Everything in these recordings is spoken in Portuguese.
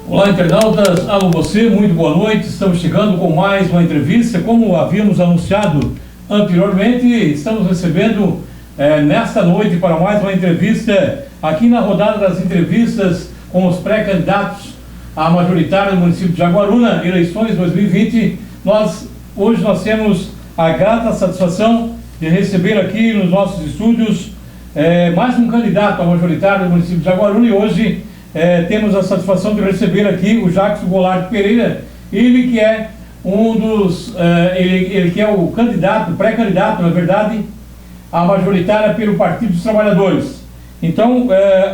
Olá, internautas, alô você, muito boa noite. Estamos chegando com mais uma entrevista. Como havíamos anunciado anteriormente, estamos recebendo nesta noite para mais uma entrevista aqui na rodada das entrevistas com os pré-candidatos à majoritária do município de Jaguaruna, eleições 2020. Hoje nós temos a grata satisfação de receber aqui nos nossos estúdios mais um candidato à majoritária do município de Jaguaruna, e hoje temos a satisfação de receber aqui o Jackson Goulart Pereira, ele que é ele que é o candidato, pré-candidato, na verdade, à majoritária pelo Partido dos Trabalhadores. Então,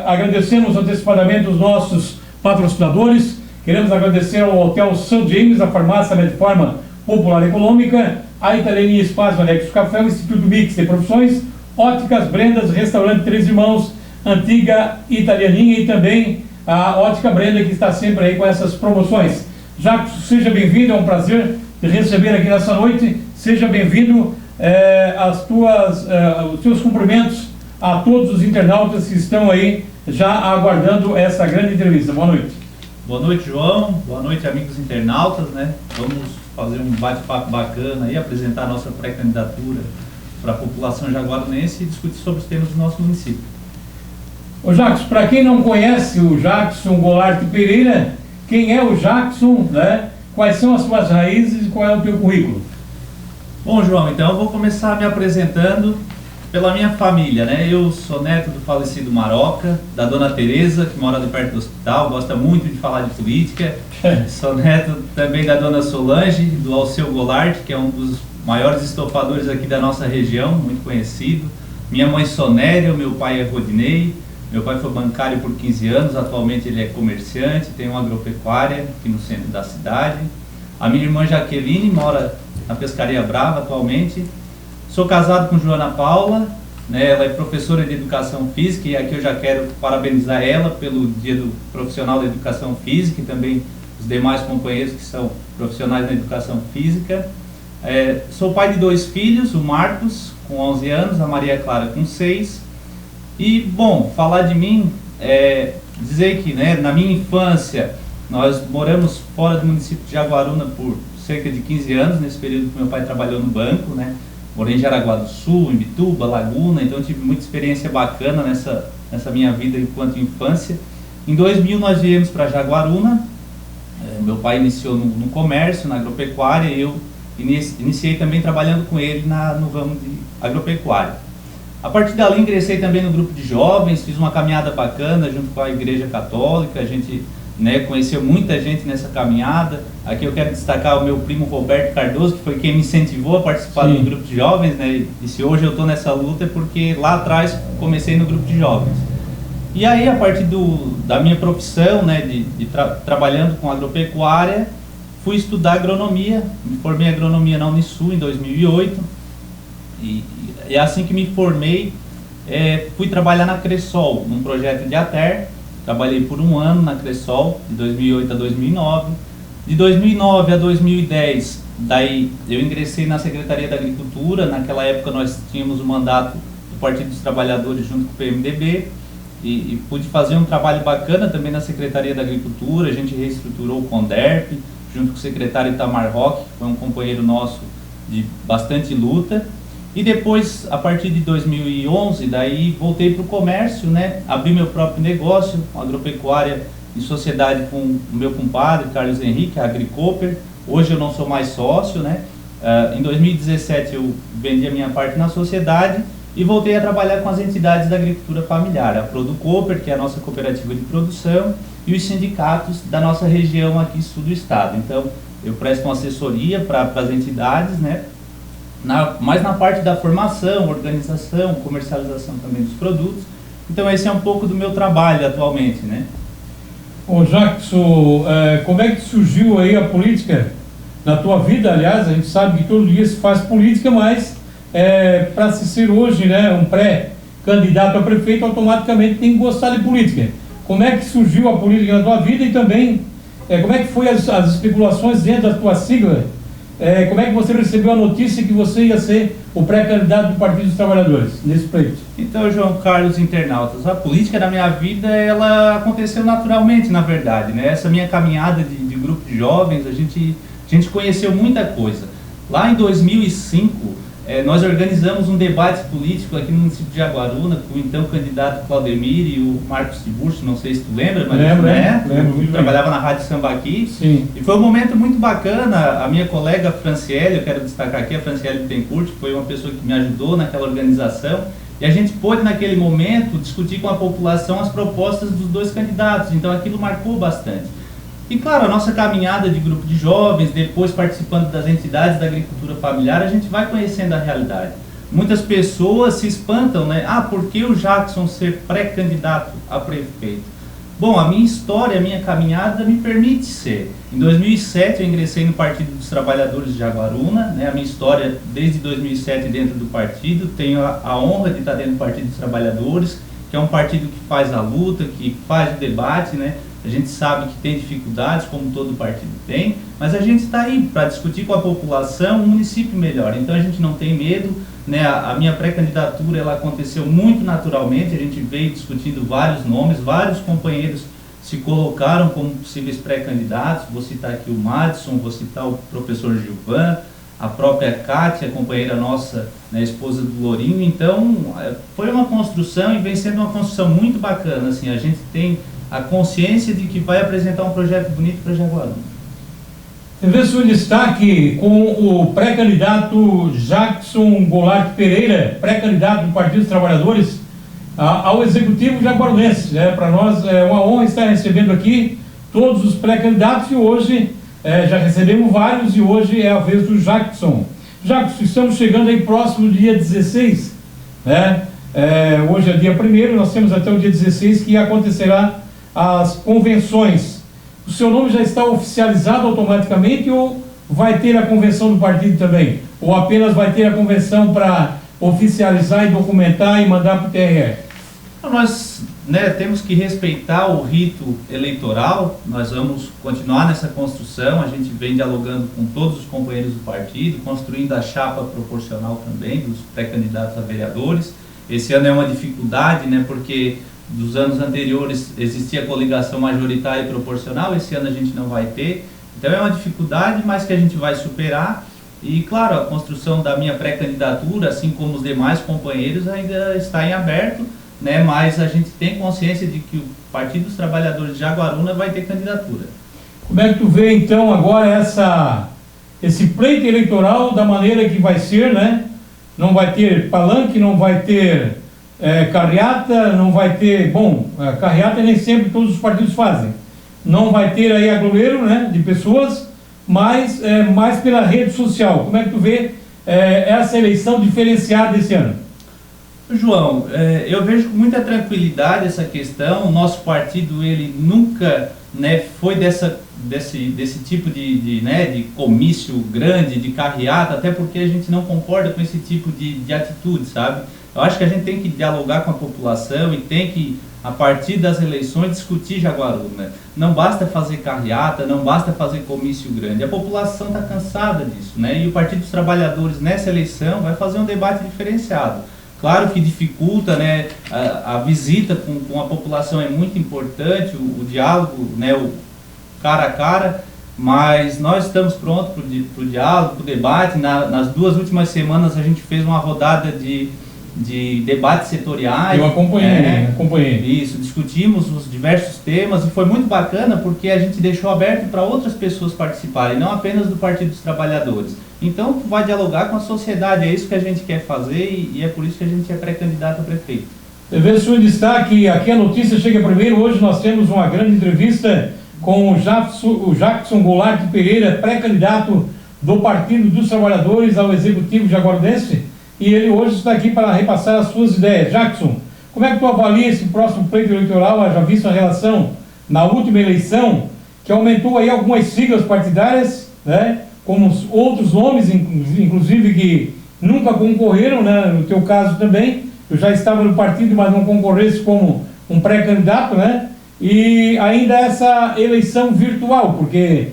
agradecemos antecipadamente os nossos patrocinadores. Queremos agradecer ao Hotel São James, a Farmácia Medforma Popular Econômica, a Italiania Espaço Anexo Café, o Instituto Mix de Profissões, Óticas Brendas, Restaurante Três Irmãos, Antiga Italianinha, e também a Ótica Brenda, que está sempre aí com essas promoções. Jackson, seja bem-vindo, é um prazer te receber aqui nessa noite. Seja bem-vindo, os teus cumprimentos a todos os internautas que estão aí já aguardando essa grande entrevista. Boa noite. Boa noite, João. Boa noite, amigos internautas, né? Vamos fazer um bate-papo bacana aí, apresentar a nossa pré-candidatura para a população jaguarunense e discutir sobre os temas do nosso município. Ô Jackson, para quem não conhece o Jackson Goulart Pereira, quem é o Jackson, né? Quais são as suas raízes e qual é o teu currículo? Bom, João, então eu vou começar me apresentando pela minha família, né? Eu sou neto do falecido Maroca, da dona Tereza, que mora ali perto do hospital, gosta muito de falar de política. Sou neto também da dona Solange, do Alceu Goulart, que é um dos maiores estofadores aqui da nossa região, muito conhecido. Minha mãe Sonéria, meu pai é Rodinei. Meu pai foi bancário por 15 anos, atualmente ele é comerciante, tem uma agropecuária aqui no centro da cidade. A minha irmã Jaqueline mora na Pescaria Brava atualmente. Sou casado com Joana Paula, né, ela é professora de Educação Física, e aqui eu já quero parabenizar ela pelo Dia do Profissional da Educação Física, e também os demais companheiros que são profissionais da Educação Física. Sou pai de 2 filhos, o Marcos com 11 anos, a Maria Clara com 6. E, bom, falar de mim, dizer que, né, na minha infância, nós moramos fora do município de Jaguaruna por cerca de 15 anos, nesse período que meu pai trabalhou no banco, né? Morei em Jaraguá do Sul, em Bituba, Laguna, então tive muita experiência bacana nessa minha vida enquanto infância. Em 2000 nós viemos para Jaguaruna, meu pai iniciou no comércio, na agropecuária, e eu iniciei também trabalhando com ele no ramo de agropecuária. A partir dali ingressei também no grupo de jovens, fiz uma caminhada bacana junto com a Igreja Católica, a gente, né, conheceu muita gente nessa caminhada. Aqui eu quero destacar o meu primo Roberto Cardoso, que foi quem me incentivou a participar do grupo de jovens, né, e se hoje eu estou nessa luta é porque lá atrás comecei no grupo de jovens. E aí, a partir da minha profissão, né, trabalhando com agropecuária, fui estudar agronomia, me formei em agronomia na Unisul em 2008, e assim que me formei, fui trabalhar na Cressol, num projeto de ATER. Trabalhei por 1 ano na Cressol, de 2008 a 2009. De 2009 a 2010, daí eu ingressei na Secretaria da Agricultura. Naquela época nós tínhamos o mandato do Partido dos Trabalhadores junto com o PMDB, e pude fazer um trabalho bacana também na Secretaria da Agricultura. A gente reestruturou o CONDERP, junto com o secretário Itamar Roque, que foi um companheiro nosso de bastante luta. E depois, a partir de 2011, daí voltei para o comércio, né? Abri meu próprio negócio, agropecuária em sociedade com o meu compadre, Carlos Henrique, a Agricoper. Hoje eu não sou mais sócio, né? Em 2017 eu vendi a minha parte na sociedade e voltei a trabalhar com as entidades da agricultura familiar, a Producoper, que é a nossa cooperativa de produção, e os sindicatos da nossa região aqui sul do estado. Então, eu presto uma assessoria para as entidades, né? Mais na parte da formação, organização, comercialização também dos produtos. Então esse é um pouco do meu trabalho atualmente, né? Ô Jackson, como é que surgiu aí a política na tua vida? Aliás, a gente sabe que todo dia se faz política, mas para se ser hoje, né, um pré-candidato a prefeito, automaticamente tem que gostar de política. Como é que surgiu a política na tua vida, e também como é que foi as especulações dentro da tua sigla como é que você recebeu a notícia que você ia ser o pré-candidato do Partido dos Trabalhadores nesse pleito? Então, João Carlos, internautas, a política da minha vida, ela aconteceu naturalmente, na verdade, né? Essa minha caminhada de grupo de jovens, a gente conheceu muita coisa. Lá em 2005, nós organizamos um debate político aqui no município de Jaguaruna com o então candidato Claudemir e o Marcos Tiburcio, não sei se tu lembra, mas lembro, trabalhava na Rádio Sambaqui. Sim. E foi um momento muito bacana. A minha colega Franciele, eu quero destacar aqui a Franciele Bittencourt, que foi uma pessoa que me ajudou naquela organização, e a gente pôde naquele momento discutir com a população as propostas dos dois candidatos, então aquilo marcou bastante. E claro, a nossa caminhada de grupo de jovens, depois participando das entidades da agricultura familiar, a gente vai conhecendo a realidade. Muitas pessoas se espantam, né? Por que o Jackson ser pré-candidato a prefeito? Bom, a minha história, a minha caminhada me permite ser. Em 2007 eu ingressei no Partido dos Trabalhadores de Jaguaruna, né? A minha história desde 2007 dentro do partido, tenho a honra de estar dentro do Partido dos Trabalhadores, que é um partido que faz a luta, que faz o debate, né? A gente sabe que tem dificuldades, como todo partido tem, mas a gente está aí para discutir com a população um município melhor. Então a gente não tem medo, né? A minha pré-candidatura ela aconteceu muito naturalmente, a gente veio discutindo vários nomes, vários companheiros se colocaram como possíveis pré-candidatos. Vou citar aqui o Madison, vou citar o professor Gilvan, a própria Kátia, companheira nossa, né, esposa do Lourinho. Então foi uma construção e vem sendo uma construção muito bacana. Assim, a gente tem a consciência de que vai apresentar um projeto bonito para Jaguaruna. Teve um destaque com o pré-candidato Jackson Goulart Pereira, pré-candidato do Partido dos Trabalhadores, ao Executivo jaguarunense. Para nós é uma honra estar recebendo aqui todos os pré-candidatos e hoje já recebemos vários e hoje é a vez do Jackson. Jackson, estamos chegando aí próximo do dia 16, né? Hoje é dia 1º, nós temos até o dia 16 que acontecerá as convenções. O seu nome já está oficializado automaticamente ou vai ter a convenção do partido também? Ou apenas vai ter a convenção para oficializar e documentar e mandar para o TRE? Nós temos que respeitar o rito eleitoral, nós vamos continuar nessa construção, a gente vem dialogando com todos os companheiros do partido, construindo a chapa proporcional também dos pré-candidatos a vereadores. Esse ano é uma dificuldade, porque dos anos anteriores existia coligação majoritária e proporcional, esse ano a gente não vai ter, então é uma dificuldade, mas que a gente vai superar. E claro, a construção da minha pré-candidatura, assim como os demais companheiros, ainda está em aberto, mas a gente tem consciência de que o Partido dos Trabalhadores de Jaguaruna vai ter candidatura. Como é que tu vê então agora esse pleito eleitoral da maneira que vai ser, né? Não vai ter palanque, não vai ter carreata, não vai ter, carreata nem sempre todos os partidos fazem, não vai ter aí aglomerado, de pessoas, mas mais pela rede social. Como é que tu vê essa eleição diferenciada esse ano? João, eu vejo com muita tranquilidade essa questão. O nosso partido ele nunca foi desse tipo de comício grande, de carreata, até porque a gente não concorda com esse tipo de atitude, sabe? Eu acho que a gente tem que dialogar com a população e tem que, a partir das eleições, discutir Jaguaruna. Não basta fazer carreata, não basta fazer comício grande. A população está cansada disso, E o Partido dos Trabalhadores, nessa eleição, vai fazer um debate diferenciado. Claro que dificulta, a visita com a população é muito importante, o diálogo, o cara a cara, mas nós estamos prontos para o diálogo, para o debate. Nas 2 últimas semanas a gente fez uma rodada de debates setoriais. Eu acompanhei. Isso, discutimos os diversos temas e foi muito bacana porque a gente deixou aberto para outras pessoas participarem, não apenas do Partido dos Trabalhadores. Então, tu vai dialogar com a sociedade, é isso que a gente quer fazer e é por isso que a gente é pré-candidato a prefeito. Veja o destaque, aqui a notícia chega primeiro. Hoje nós temos uma grande entrevista com o Jackson Goulart Pereira, pré-candidato do Partido dos Trabalhadores ao Executivo jaguarunense, e ele hoje está aqui para repassar as suas ideias. Jackson, como é que tu avalia esse próximo pleito eleitoral, já visto a relação na última eleição, que aumentou aí algumas siglas partidárias, como outros nomes, inclusive, que nunca concorreram, no teu caso também, eu já estava no partido, mas não concorresse como um pré-candidato, e ainda essa eleição virtual, porque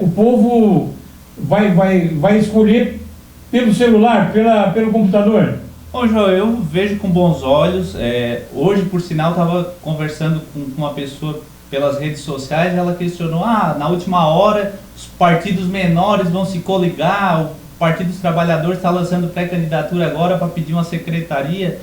o povo vai escolher pelo celular, pelo computador? Bom, João, eu vejo com bons olhos. Hoje, por sinal, estava conversando com uma pessoa pelas redes sociais. Ela questionou: na última hora os partidos menores vão se coligar, o Partido dos Trabalhadores está lançando pré-candidatura agora para pedir uma secretaria.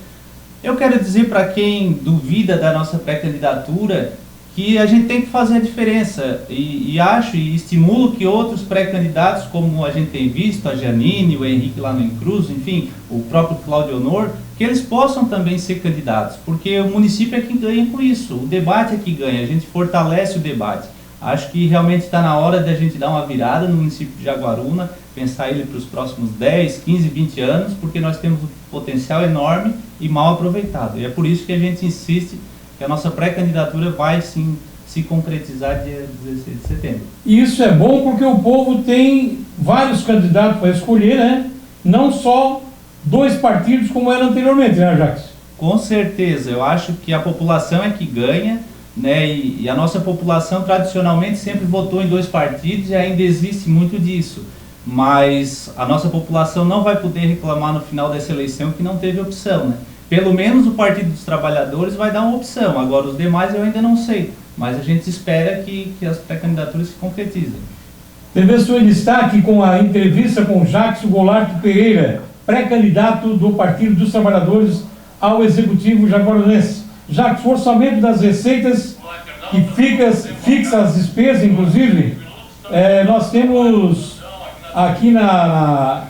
Eu quero dizer para quem duvida da nossa pré-candidatura que a gente tem que fazer a diferença, e acho e estimulo que outros pré-candidatos, como a gente tem visto, a Janine, o Henrique lá no Incruz, enfim, o próprio Cláudio Honor, que eles possam também ser candidatos, porque o município é quem ganha com isso, o debate é que ganha, a gente fortalece o debate. Acho que realmente está na hora de a gente dar uma virada no município de Jaguaruna, pensar ele para os próximos 10, 15, 20 anos, porque nós temos um potencial enorme e mal aproveitado. E é por isso que a gente insiste que a nossa pré-candidatura vai sim se concretizar dia 16 de setembro. E isso é bom porque o povo tem vários candidatos para escolher, né? Não só 2 partidos como era anteriormente, né, Jacques? Com certeza, eu acho que a população é que ganha, né? E a nossa população tradicionalmente sempre votou em 2 partidos e ainda existe muito disso. Mas a nossa população não vai poder reclamar no final dessa eleição que não teve opção, né? Pelo menos o Partido dos Trabalhadores vai dar uma opção, agora os demais eu ainda não sei, mas a gente espera que as pré-candidaturas se concretizem. TV Sul em destaque com a entrevista com Jacques Goulart Pereira, pré-candidato do Partido dos Trabalhadores ao Executivo jaguarunense. Jacques, o orçamento das receitas que fixa as despesas, inclusive, nós temos aqui na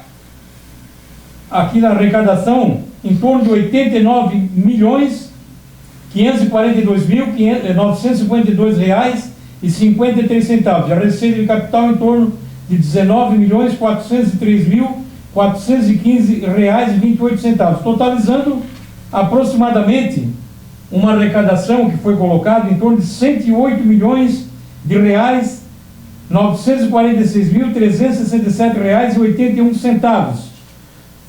arrecadação em torno de 89.542.952 reais e 53 centavos. A receita de capital em torno de 19.403.415 reais e 28 centavos, totalizando aproximadamente uma arrecadação que foi colocada em torno de 108 milhões de reais, 946.367 reais e 81 centavos.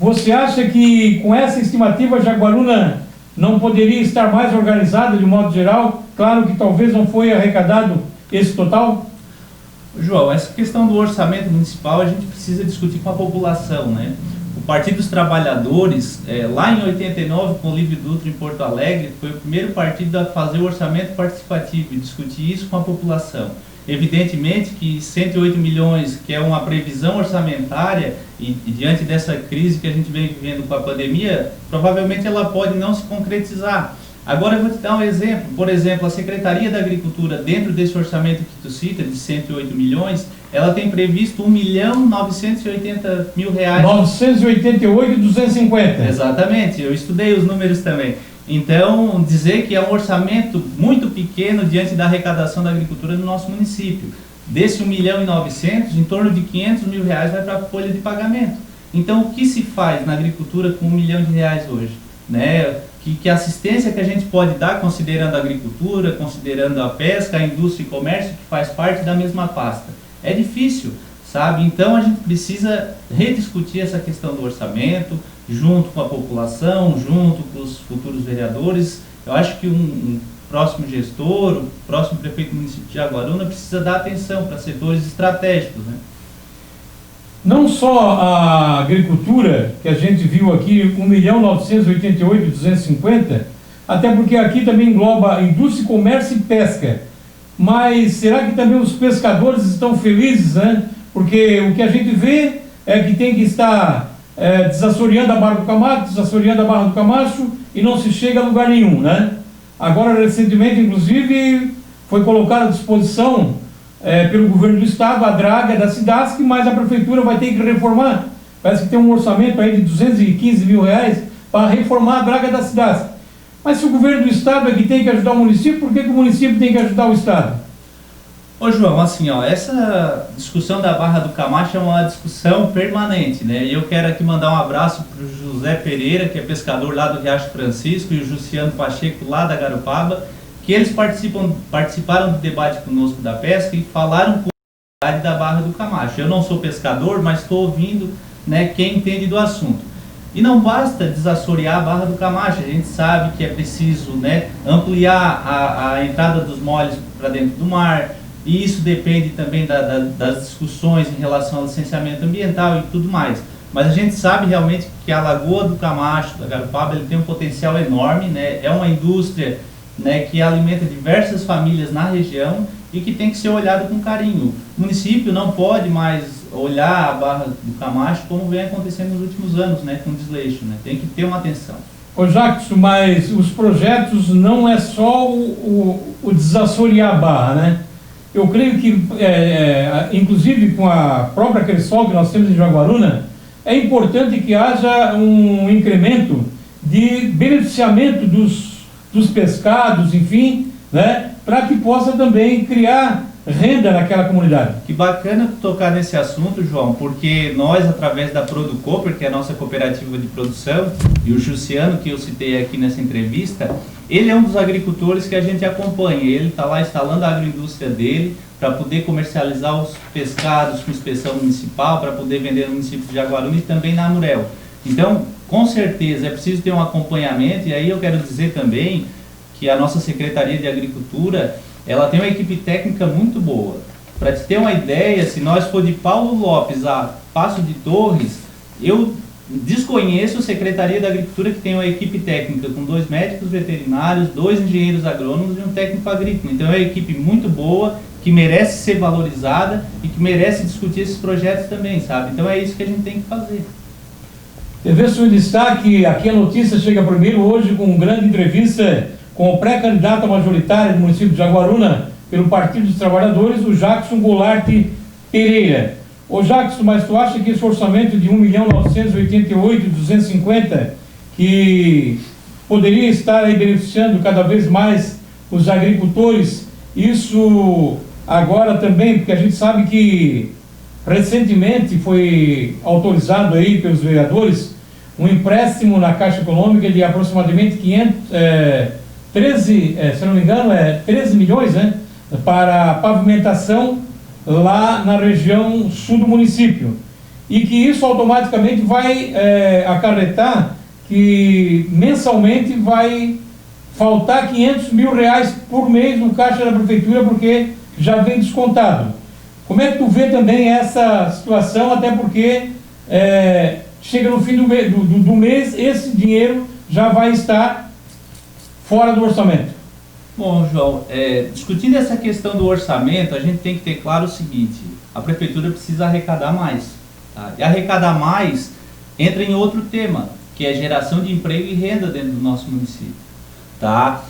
Você acha que com essa estimativa Jaguaruna não poderia estar mais organizada de modo geral? Claro que talvez não foi arrecadado esse total. João, essa questão do orçamento municipal a gente precisa discutir com a população, né? O Partido dos Trabalhadores, lá em 89, com o Lívio Dutra em Porto Alegre, foi o primeiro partido a fazer o orçamento participativo e discutir isso com a população. Evidentemente que 108 milhões, que é uma previsão orçamentária, e diante dessa crise que a gente vem vivendo com a pandemia, provavelmente ela pode não se concretizar. Agora eu vou te dar um exemplo. Por exemplo, a Secretaria da Agricultura, dentro desse orçamento que tu cita, de 108 milhões, ela tem previsto 1.980.000 reais. 988.250. Exatamente, eu estudei os números também. Então, dizer que é um orçamento muito pequeno diante da arrecadação da agricultura no nosso município. Desse 1.900.000, em torno de 500 mil reais vai para a folha de pagamento. Então, o que se faz na agricultura com 1 milhão de reais hoje? Né? Que assistência que a gente pode dar, considerando a agricultura, considerando a pesca, a indústria e comércio, que faz parte da mesma pasta? É difícil, sabe? Então, a gente precisa rediscutir essa questão do orçamento, junto com a população, junto com os futuros vereadores. Eu acho que um próximo gestor, o próximo prefeito do município de Jaguaruna precisa dar atenção para setores estratégicos, né? Não só a agricultura, que a gente viu aqui, 1.988.250, até porque aqui também engloba indústria, comércio e pesca. Mas será que também os pescadores estão felizes, né? Porque o que a gente vê é que tem que estar desassoreando a Barra do Camacho e não se chega a lugar nenhum, né? Agora, recentemente, inclusive, foi colocada à disposição pelo governo do estado a draga da Cidasc, mas a prefeitura vai ter que reformar. Parece que tem um orçamento aí de 215 mil reais para reformar a draga da Cidasc. Mas se o governo do estado é que tem que ajudar o município, por que o município tem que ajudar o estado? Ô João, assim, essa discussão da Barra do Camacho é uma discussão permanente, né? E eu quero aqui mandar um abraço para o José Pereira, que é pescador lá do Riacho Francisco, e o Juciano Pacheco lá da Garopaba, que eles participaram do debate conosco da pesca e falaram com a qualidade da Barra do Camacho. Eu não sou pescador, mas estou ouvindo, né, quem entende do assunto. E não basta desassorear a Barra do Camacho, a gente sabe que é preciso, né, ampliar a entrada dos moles para dentro do mar, e isso depende também das discussões em relação ao licenciamento ambiental e tudo mais. Mas a gente sabe realmente que a Lagoa do Camacho, da Garopaba, ele tem um potencial enorme, né? É uma indústria, né, que alimenta diversas famílias na região e que tem que ser olhado com carinho. O município não pode mais olhar a Barra do Camacho como vem acontecendo nos últimos anos, né, com desleixo, né? Tem que ter uma atenção. Ô Jackson, mas os projetos não é só o desassorear a barra, né? Eu creio que, inclusive com a própria Cressol que nós temos em Jaguaruna, é importante que haja um incremento de beneficiamento dos pescados, enfim, né? Para que possa também criar renda naquela comunidade. Que bacana tocar nesse assunto, João, porque nós, através da Producoper, que é a nossa cooperativa de produção, e o Jussiano, que eu citei aqui nessa entrevista, ele é um dos agricultores que a gente acompanha. Ele está lá instalando a agroindústria dele para poder comercializar os pescados com inspeção municipal, para poder vender no município de Jaguaruna e também na Amurel. Então, com certeza, é preciso ter um acompanhamento, e aí eu quero dizer também que a nossa Secretaria de Agricultura, ela tem uma equipe técnica muito boa. Para te ter uma ideia, se nós for de Paulo Lopes a Passo de Torres, eu desconheço a Secretaria da Agricultura que tem uma equipe técnica com 2 médicos veterinários, 2 engenheiros agrônomos e um técnico agrícola. Então é uma equipe muito boa, que merece ser valorizada e que merece discutir esses projetos também, sabe? Então é isso que a gente tem que fazer. TV-se um destaque, aqui a notícia chega primeiro hoje com uma grande entrevista com o pré-candidato majoritário do município de Jaguaruna pelo Partido dos Trabalhadores, o Jackson Goulart Pereira. Ô Jackson, mas tu acha que esse orçamento de 1.988.250 que poderia estar aí beneficiando cada vez mais os agricultores, isso agora também, porque a gente sabe que recentemente foi autorizado aí pelos vereadores um empréstimo na Caixa Econômica de aproximadamente 13 milhões, né, para pavimentação lá na região sul do município. E que isso automaticamente vai acarretar que mensalmente vai faltar 500 mil reais por mês no caixa da prefeitura, porque já vem descontado. Como é que tu vê também essa situação, até porque chega no fim do mês, esse dinheiro já vai estar fora do orçamento? Bom, João, discutindo essa questão do orçamento, a gente tem que ter claro o seguinte: a prefeitura precisa arrecadar mais. Tá? E arrecadar mais entra em outro tema, que é geração de emprego e renda dentro do nosso município. Tá?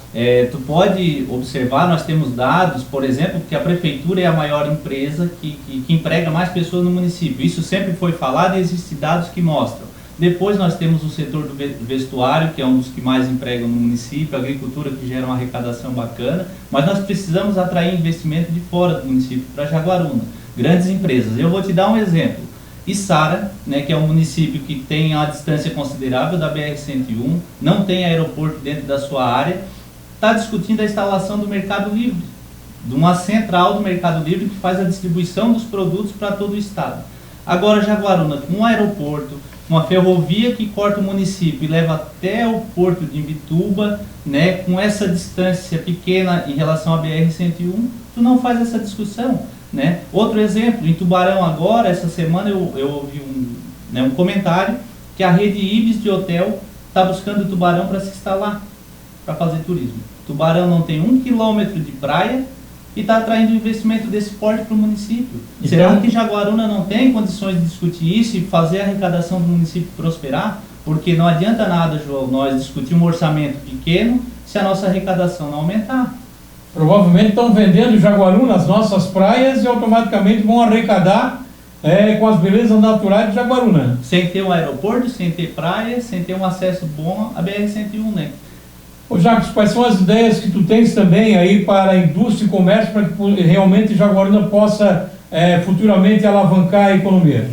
Tu pode observar, nós temos dados, por exemplo, que a prefeitura é a maior empresa que emprega mais pessoas no município. Isso sempre foi falado e existem dados que mostram. Depois nós temos o setor do vestuário, que é um dos que mais empregam no município, a agricultura, que gera uma arrecadação bacana, mas nós precisamos atrair investimento de fora do município para Jaguaruna, grandes empresas. Eu vou te dar um exemplo. Içara, né, que é um município que tem uma distância considerável da BR-101, não tem aeroporto dentro da sua área, está discutindo a instalação do Mercado Livre, de uma central do Mercado Livre que faz a distribuição dos produtos para todo o estado. Agora Jaguaruna, com um aeroporto, uma ferrovia que corta o município e leva até o porto de Imbituba, né, com essa distância pequena em relação à BR-101, tu não faz essa discussão, né? Outro exemplo, em Tubarão agora, essa semana eu ouvi um comentário que a rede Ibis de hotel está buscando Tubarão para se instalar, para fazer turismo. Tubarão não tem 1 quilômetro de praia e está atraindo investimento desse porte para o município. Então, será que Jaguaruna não tem condições de discutir isso e fazer a arrecadação do município prosperar? Porque não adianta nada, João, nós discutir um orçamento pequeno se a nossa arrecadação não aumentar. Provavelmente estão vendendo Jaguaruna nas nossas praias e automaticamente vão arrecadar com as belezas naturais de Jaguaruna. Sem ter um aeroporto, sem ter praia, sem ter um acesso bom à BR-101, né? Ô Jacques, quais são as ideias que tu tens também aí para a indústria e comércio para que realmente Jaguaruna possa futuramente alavancar a economia?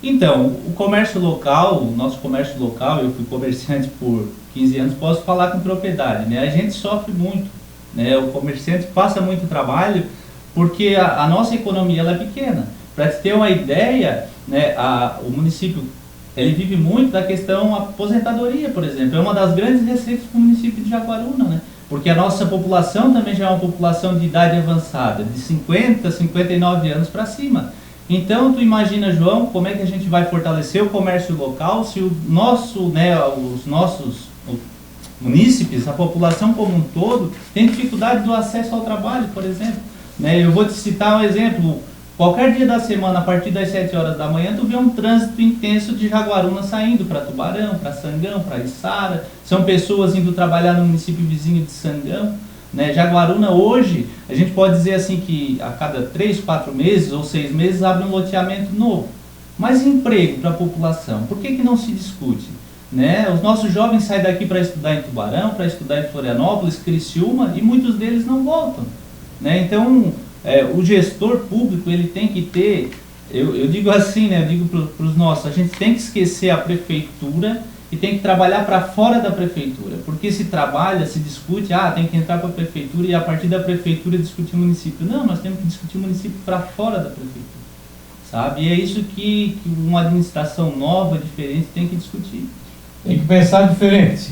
Então, o comércio local, o nosso comércio local, eu fui comerciante por 15 anos, posso falar com propriedade, né? A gente sofre muito, né? O comerciante passa muito trabalho porque a nossa economia ela é pequena. Para te ter uma ideia, né, o município ele vive muito da questão aposentadoria, por exemplo. É uma das grandes receitas do município de Jaguaruna, né? Porque a nossa população também já é uma população de idade avançada, de 50, 59 anos para cima. Então, tu imagina, João, como é que a gente vai fortalecer o comércio local se o nosso, os nossos munícipes, a população como um todo, tem dificuldade do acesso ao trabalho, por exemplo. Eu vou te citar um exemplo. Qualquer dia da semana, a partir das 7 horas da manhã, tu vê um trânsito intenso de Jaguaruna saindo para Tubarão, para Sangão, para Içara. São pessoas indo trabalhar no município vizinho de Sangão. Jaguaruna hoje, a gente pode dizer assim que a cada 3, 4 meses ou 6 meses abre um loteamento novo. Mas emprego para a população, por que não se discute? Os nossos jovens saem daqui para estudar em Tubarão, para estudar em Florianópolis, Criciúma, e muitos deles não voltam. Então, o gestor público, ele tem que ter, eu digo assim, eu digo para os nossos, a gente tem que esquecer a prefeitura e tem que trabalhar para fora da prefeitura, porque se trabalha, se discute, tem que entrar para a prefeitura e a partir da prefeitura discutir o município. Não, nós temos que discutir o município para fora da prefeitura, sabe? E é isso que uma administração nova, diferente, tem que discutir. Tem que pensar diferente.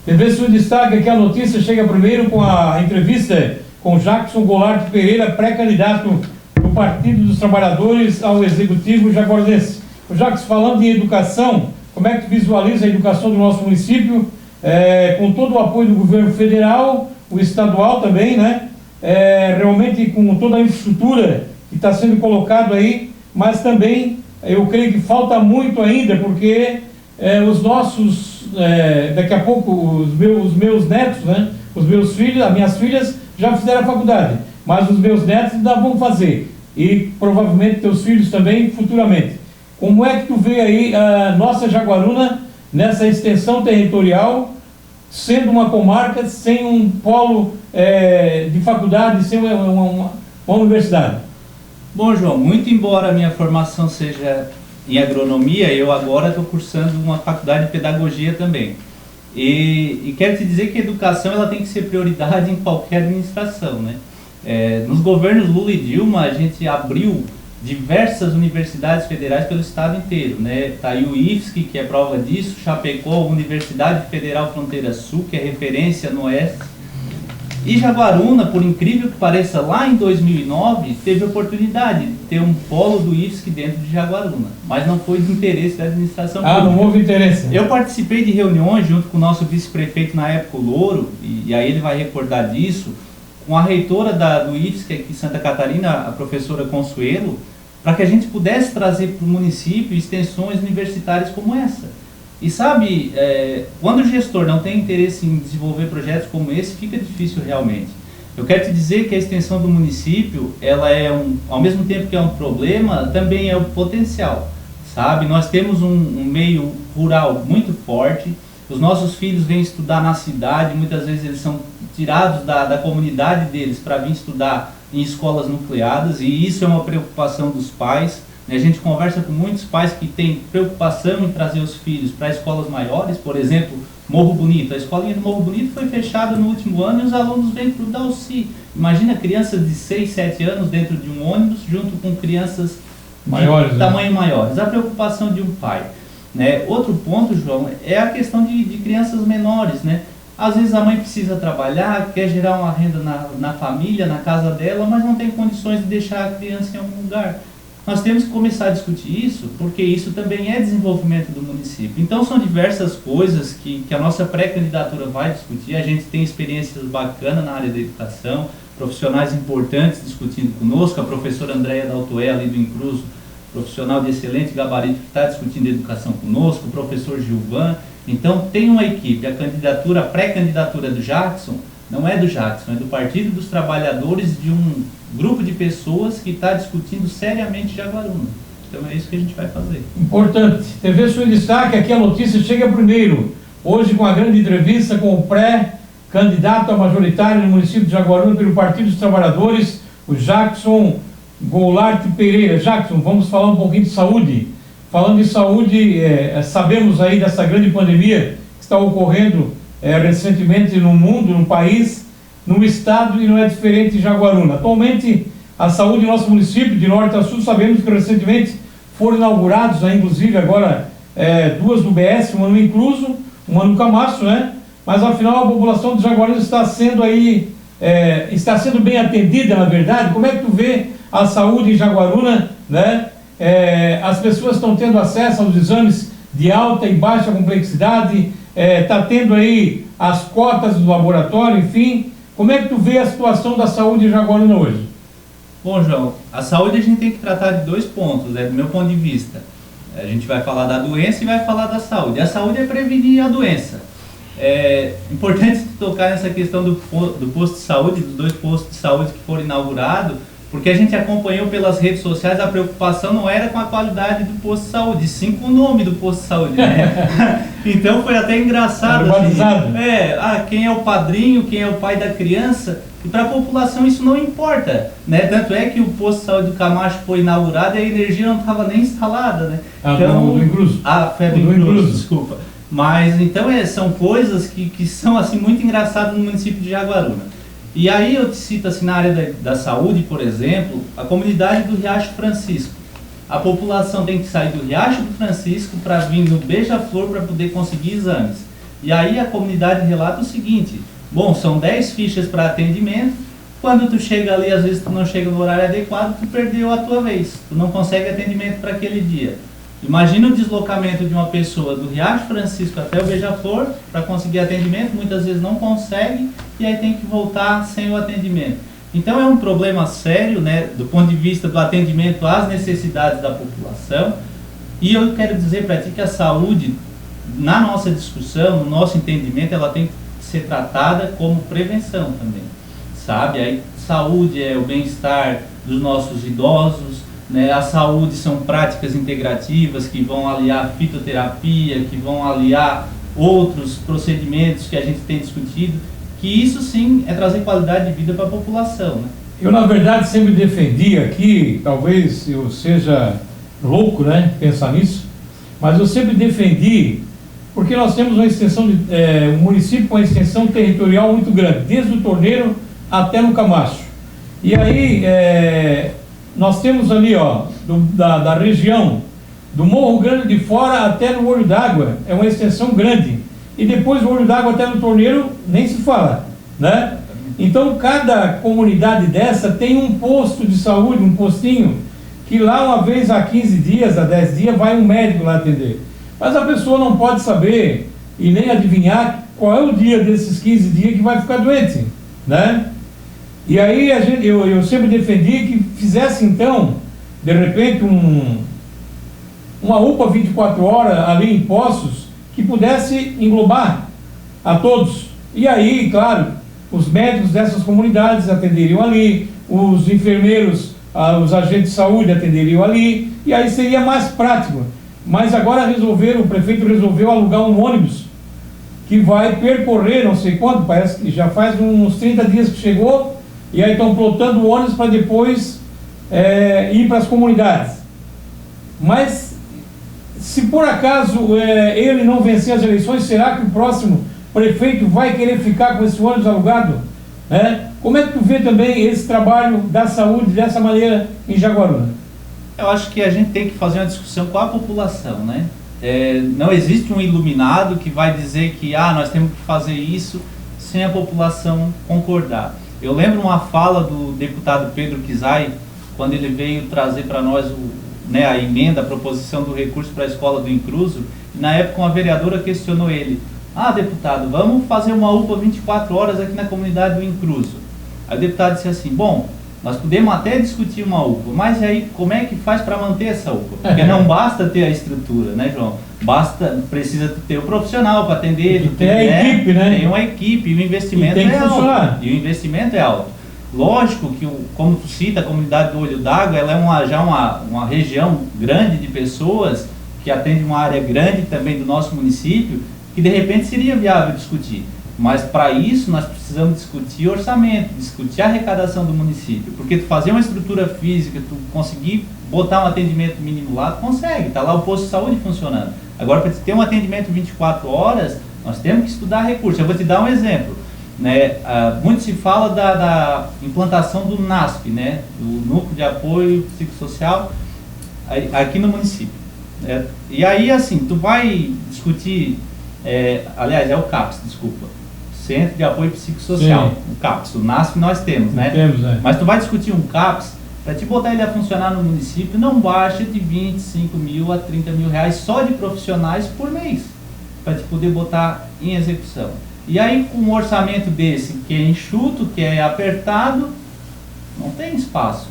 TV Sul destaca que a notícia chega primeiro com a entrevista com Jackson Goulart Pereira, pré-candidato do Partido dos Trabalhadores ao Executivo jaguarunense. O Jackson, falando em educação, como é que tu visualiza a educação do nosso município, com todo o apoio do governo federal, o estadual também, realmente com toda a infraestrutura que está sendo colocado aí, mas também eu creio que falta muito ainda, porque os nossos, daqui a pouco, os meus netos, os meus filhos, as minhas filhas já fizeram a faculdade, mas os meus netos ainda vão fazer, e provavelmente teus filhos também futuramente. Como é que tu vê aí a nossa Jaguaruna nessa extensão territorial, sendo uma comarca sem um polo de faculdade, sem uma universidade? Bom, João, muito embora a minha formação seja em agronomia, eu agora estou cursando uma faculdade de pedagogia também. E quero te dizer que a educação ela tem que ser prioridade em qualquer administração, nos governos Lula e Dilma, a gente abriu diversas universidades federais pelo estado inteiro, Tá aí o IFSC, que é prova disso, Chapecó, Universidade Federal Fronteira Sul, que é referência no Oeste. E Jaguaruna, por incrível que pareça, lá em 2009, teve a oportunidade de ter um polo do IFSC dentro de Jaguaruna, mas não foi de interesse da administração pública. Não houve interesse. Eu participei de reuniões junto com o nosso vice-prefeito na época, o Louro, e aí ele vai recordar disso, com a reitora do IFSC aqui em Santa Catarina, a professora Consuelo, para que a gente pudesse trazer para o município extensões universitárias como essa. E sabe, quando o gestor não tem interesse em desenvolver projetos como esse, fica difícil realmente. Eu quero te dizer que a extensão do município, ela ao mesmo tempo que é um problema, também é um potencial, sabe? Nós temos um meio rural muito forte, os nossos filhos vêm estudar na cidade, muitas vezes eles são tirados da comunidade deles para vir estudar em escolas nucleadas, e isso é uma preocupação dos pais. A gente conversa com muitos pais que têm preocupação em trazer os filhos para escolas maiores, por exemplo, Morro Bonito. A escolinha do Morro Bonito foi fechada no último ano e os alunos vêm para o Dalci. Imagina crianças de 6, 7 anos dentro de um ônibus junto com crianças maiores, de tamanho maiores. A preocupação de um pai. Outro ponto, João, é a questão de crianças menores. Às vezes a mãe precisa trabalhar, quer gerar uma renda na família, na casa dela, mas não tem condições de deixar a criança em algum lugar. Nós temos que começar a discutir isso, porque isso também é desenvolvimento do município. Então são diversas coisas que a nossa pré-candidatura vai discutir. A gente tem experiências bacanas na área da educação, profissionais importantes discutindo conosco, a professora Andréia Daltoé, ali do Incruso, profissional de excelente gabarito que está discutindo educação conosco, o professor Gilvan. Então tem uma equipe, a pré-candidatura do Jackson, não é do Jackson, é do Partido dos Trabalhadores, de um grupo de pessoas que está discutindo seriamente Jaguaruna. Então é isso que a gente vai fazer. Importante. TV Sul destaque, aqui a notícia chega primeiro. Hoje com a grande entrevista com o pré-candidato a majoritário no município de Jaguaruna pelo Partido dos Trabalhadores, o Jackson Goulart Pereira. Jackson, vamos falar um pouquinho de saúde. Falando de saúde, sabemos aí dessa grande pandemia que está ocorrendo recentemente no mundo, no país, no estado, e não é diferente em Jaguaruna. Atualmente, a saúde do nosso município, de norte a sul, sabemos que recentemente foram inaugurados, inclusive agora, 2 UBS, uma no Incluso, uma no Camaço, mas afinal a população de Jaguaruna está sendo aí, está sendo bem atendida, na verdade. Como é que tu vê a saúde em Jaguaruna, né? As pessoas estão tendo acesso aos exames de alta e baixa complexidade, está tendo aí as cotas do laboratório, enfim. Como é que tu vê a situação da saúde em Jaguaruna hoje? Bom, João, a saúde a gente tem que tratar de dois pontos, do meu ponto de vista. A gente vai falar da doença e vai falar da saúde. A saúde é prevenir a doença. É importante tocar nessa questão do posto de saúde, dos 2 postos de saúde que foram inaugurados, porque a gente acompanhou pelas redes sociais, a preocupação não era com a qualidade do posto de saúde, sim com o nome do posto de saúde, né? Então foi até engraçado. Assim, quem é o padrinho, quem é o pai da criança, e para a população isso não importa, né? Tanto é que o posto de saúde do Camacho foi inaugurado e a energia não estava nem instalada, né? Então, do Incruso. Foi do Incruso, desculpa. Mas então são coisas que são assim muito engraçadas no município de Jaguaruna. E aí eu te cito assim, na área da saúde, por exemplo, a comunidade do Riacho Francisco. A população tem que sair do Riacho do Francisco para vir no Beija-Flor para poder conseguir exames. E aí a comunidade relata o seguinte: bom, são 10 fichas para atendimento, quando tu chega ali, às vezes tu não chega no horário adequado, tu perdeu a tua vez, tu não consegue atendimento para aquele dia. Imagina o deslocamento de uma pessoa do Riacho Francisco até o Beija-Flor para conseguir atendimento, muitas vezes não consegue e aí tem que voltar sem o atendimento. Então é um problema sério, né, do ponto de vista do atendimento às necessidades da população. E eu quero dizer para ti que a saúde, na nossa discussão, no nosso entendimento, ela tem que ser tratada como prevenção também, sabe? Aí, saúde é o bem-estar dos nossos idosos, né? A saúde são práticas integrativas que vão aliar a fitoterapia, que vão aliar outros procedimentos que a gente tem discutido, que isso sim é trazer qualidade de vida para a população, né? Eu, na verdade, sempre defendi aqui, talvez eu seja louco, né, pensar nisso, mas eu sempre defendi, porque nós temos uma extensão, um município com uma extensão territorial muito grande, desde o Torneiro até no Camacho. E aí, nós temos ali, ó, da região, do Morro Grande de Fora até no Olho d'Água, é uma extensão grande. E depois do Olho d'Água até no Torneiro, nem se fala, né? Então, cada comunidade dessa tem um posto de saúde, um postinho, que lá uma vez a 15 dias, a 10 dias, vai um médico lá atender. Mas a pessoa não pode saber e nem adivinhar qual é o dia desses 15 dias que vai ficar doente, né? E aí eu sempre defendi que fizesse então, de repente, uma UPA 24 horas ali em Poços, que pudesse englobar a todos. E aí, claro, os médicos dessas comunidades atenderiam ali, os enfermeiros, os agentes de saúde atenderiam ali, e aí seria mais prático. Mas agora o prefeito resolveu alugar um ônibus que vai percorrer não sei quanto, parece que já faz uns 30 dias que chegou, e aí estão plotando o ônibus para depois ir para as comunidades. Mas se por acaso ele não vencer as eleições, será que o próximo prefeito vai querer ficar com esse ônibus alugado? Como é que tu vê também esse trabalho da saúde dessa maneira em Jaguaruna? Eu acho que a gente tem que fazer uma discussão com a população, né? Não existe um iluminado que vai dizer que nós temos que fazer isso sem a população concordar. Eu lembro uma fala do deputado Pedro Kizai, quando ele veio trazer para nós a emenda, a proposição do recurso para a escola do Incruso, e na época uma vereadora questionou ele: deputado, vamos fazer uma UPA 24 horas aqui na comunidade do Incruso. Aí o deputado disse assim: bom, nós podemos até discutir uma UPA, mas aí como é que faz para manter essa UPA? Porque não basta ter a estrutura, né, João? Precisa ter o profissional para atender. Tem a equipe, né? Tem uma equipe, e o investimento é alto. E o investimento é alto. Lógico que, como tu cita, a comunidade do Olho d'Água, ela é já uma região grande de pessoas, que atende uma área grande também do nosso município, que de repente seria viável discutir. Mas para isso nós precisamos discutir orçamento, discutir a arrecadação do município. Porque tu fazer uma estrutura física, tu conseguir botar um atendimento mínimo lá, tu consegue, está lá o posto de saúde funcionando. Agora, para ter um atendimento 24 horas, nós temos que estudar recursos. Eu vou te dar um exemplo. Muito se fala da implantação do NASP, né, do Núcleo de Apoio Psicossocial, aqui no município. E aí, assim, tu vai discutir, aliás, é o CAPS, desculpa. Centro de Apoio Psicossocial, Sim. o CAPS, o NASF nós temos, né? Temos, é. Mas tu vai discutir um CAPS, para te botar ele a funcionar no município, não baixa de 25 mil a 30 mil reais só de profissionais por mês, para te poder botar em execução. E aí com um orçamento desse, que é enxuto, que é apertado, não tem espaço.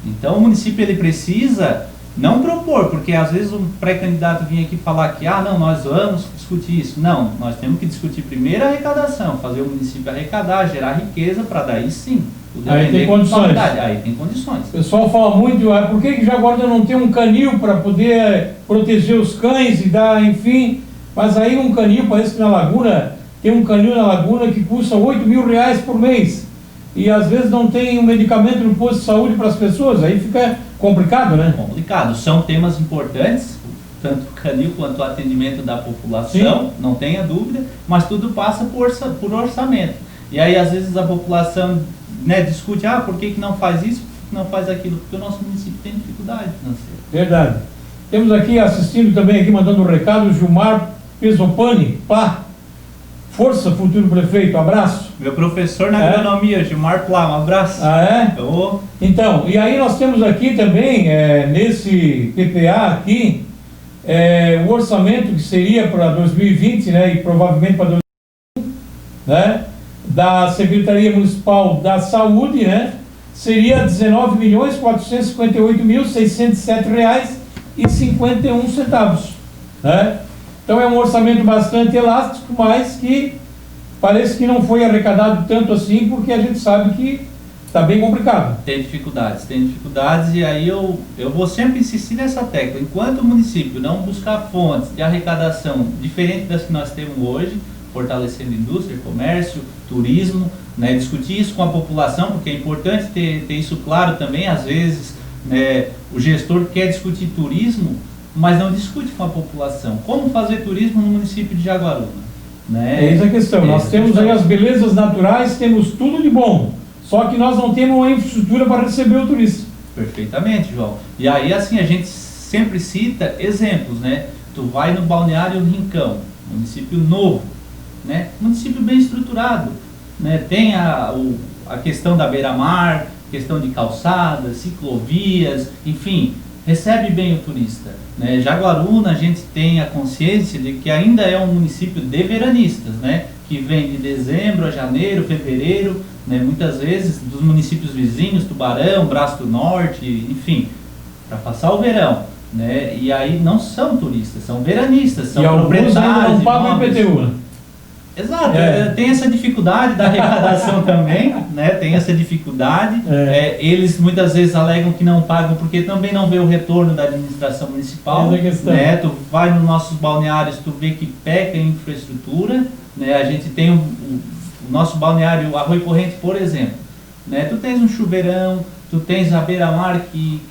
Então o município ele precisa não propor, porque às vezes um pré-candidato vinha aqui falar que, não, nós vamos discutir isso. Não, nós temos que discutir primeiro a arrecadação, fazer o município arrecadar, gerar riqueza, para daí sim. Aí tem condições. Aí tem condições. O pessoal fala muito, por que Jaguaruna não tem um canil para poder proteger os cães e dar, enfim. Mas aí um canil, parece que na Laguna, tem um canil na Laguna que custa 8 mil reais por mês. E às vezes não tem um medicamento no posto de saúde para as pessoas, aí fica complicado, né? Complicado. São temas importantes, tanto o canil quanto o atendimento da população, sim, não tenha dúvida, mas tudo passa por orçamento. E aí às vezes a população, né, discute, por que não faz isso, por que não faz aquilo? Porque o nosso município tem dificuldade financeira. Verdade. Temos aqui assistindo também, aqui mandando um recado, o Gilmar Pesopani, pá. Força, futuro prefeito, abraço. Meu professor na agronomia, Gilmar Plá, um abraço. Então, e aí nós temos aqui também, nesse PPA aqui, o orçamento que seria para 2020, né, e provavelmente para 2021, né, da Secretaria Municipal da Saúde, né, seria R$ 19.458.607,51, né? Então é um orçamento bastante elástico, mas que parece que não foi arrecadado tanto assim, porque a gente sabe que está bem complicado. Tem dificuldades, e aí eu vou sempre insistir nessa tecla. Enquanto o município não buscar fontes de arrecadação diferentes das que nós temos hoje, fortalecendo indústria, comércio, turismo, né, discutir isso com a população, porque é importante ter isso claro também. Às vezes, né, o gestor quer discutir turismo, mas não discute com a população. Como fazer turismo no município de Jaguaruna? Né? Essa é a questão. Nós temos aí as belezas naturais, temos tudo de bom, só que nós não temos uma infraestrutura para receber o turista. Perfeitamente, João. E aí, assim, a gente sempre cita exemplos, né? Tu vai no Balneário Rincão, município novo, né? Município bem estruturado, né? Tem a questão da beira-mar, questão de calçadas, ciclovias, enfim, recebe bem o turista, né? Jaguaruna, a gente tem a consciência de que ainda é um município de veranistas, né? Que vem de dezembro a janeiro, fevereiro, né? Muitas vezes dos municípios vizinhos, Tubarão, Braço do Norte, enfim, para passar o verão, né? E aí não são turistas, são veranistas, são proprietários. Não pagam IPTU, né? Exato, tem essa dificuldade da arrecadação também, né? Tem essa dificuldade. Eles muitas vezes alegam que não pagam porque também não vê o retorno da administração municipal. Né? Tu vai nos nossos balneários, tu vê que peca em infraestrutura, né? A gente tem o nosso balneário Arroio Corrente, por exemplo, né? Tu tens um chuveirão, tu tens a beira-mar que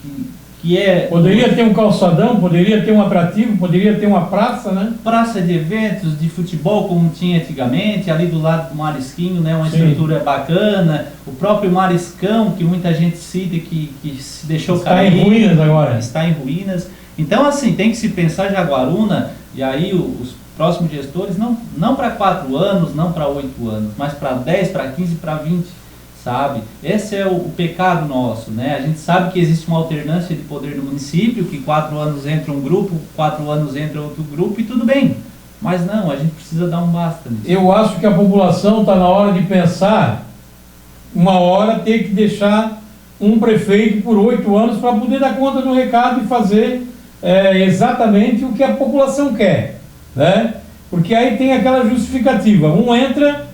é... Poderia ter um calçadão, poderia ter um atrativo, poderia ter uma praça, né? Praça de eventos, de futebol, como tinha antigamente, ali do lado do Marisquinho, né? Uma estrutura bacana. O próprio Mariscão, que muita gente cita, que se deixou cair. Está em ruínas agora. Está em ruínas. Então, assim, tem que se pensar Jaguaruna, e aí os próximos gestores, não para 4 anos, não para 8 anos, mas para 10, para 15, para 20. Sabe? Esse é o pecado nosso, né? A gente sabe que existe uma alternância de poder no município, que 4 anos entra um grupo, 4 anos entra outro grupo e tudo bem. Mas não, a gente precisa dar um basta nisso. Eu acho que a população está na hora de pensar, uma hora ter que deixar um prefeito por 8 anos para poder dar conta do recado e fazer exatamente o que a população quer, né? Porque aí tem aquela justificativa, um entra...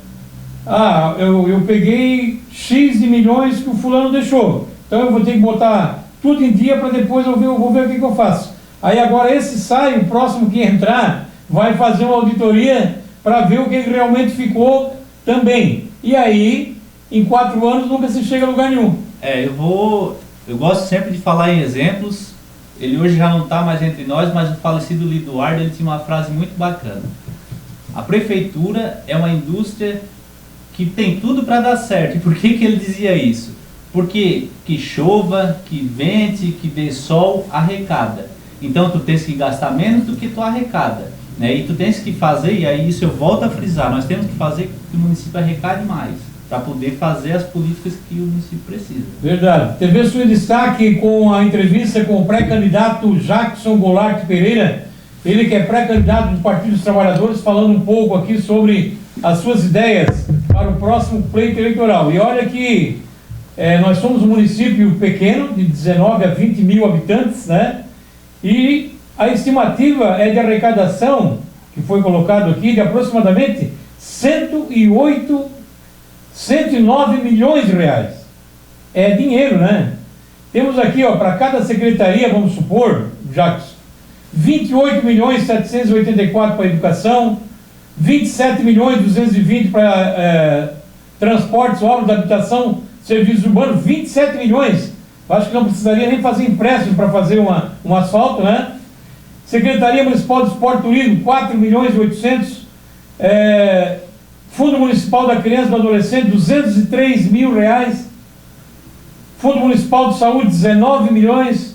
eu peguei X de milhões que o fulano deixou, então eu vou ter que botar tudo em dia para depois eu vou ver o que eu faço. Aí agora esse sai, o próximo que entrar vai fazer uma auditoria para ver o que realmente ficou também. E aí, em 4 anos nunca se chega a lugar nenhum. Eu gosto sempre de falar em exemplos. Ele hoje já não está mais entre nós, mas o falecido Liduardo, ele tinha uma frase muito bacana. A prefeitura é uma indústria que tem tudo para dar certo. E por que ele dizia isso? Porque que chova, que vente, que dê sol, arrecada. Então tu tens que gastar menos do que tu arrecada. né? E tu tens que fazer, e aí isso eu volto a frisar, nós temos que fazer que o município arrecade mais, para poder fazer as políticas que o município precisa. Verdade. TV Sul em Destaque com a entrevista com o pré-candidato Jackson Goulart Pereira, ele que é pré-candidato do Partido dos Trabalhadores, falando um pouco aqui sobre as suas ideias para o próximo pleito eleitoral. E olha que nós somos um município pequeno, de 19 a 20 mil habitantes, né? E a estimativa é de arrecadação, que foi colocado aqui, de aproximadamente 109 milhões de reais. É dinheiro, né? Temos aqui, ó, para cada secretaria, vamos supor, Jacques, 28 milhões 784 para educação, 27 milhões 220 para transportes, obras de habitação, serviços urbanos, 27 milhões. Acho que não precisaria nem fazer empréstimo para fazer um asfalto, né? Secretaria Municipal de Esporte e Turismo, 4 milhões e 800. Fundo Municipal da Criança e do Adolescente, 203 mil reais. Fundo Municipal de Saúde, 19 milhões.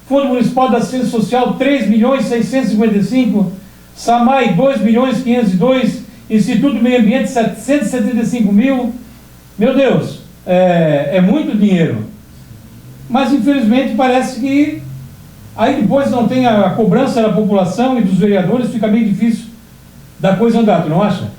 Fundo Municipal da Assistência Social, 3 milhões 655. SAMAI, 2 milhões 502. Instituto do Meio Ambiente, 775 mil. Meu Deus, é muito dinheiro. Mas, infelizmente, parece que aí depois não tem a cobrança da população e dos vereadores, fica meio difícil da coisa andar, tu não acha?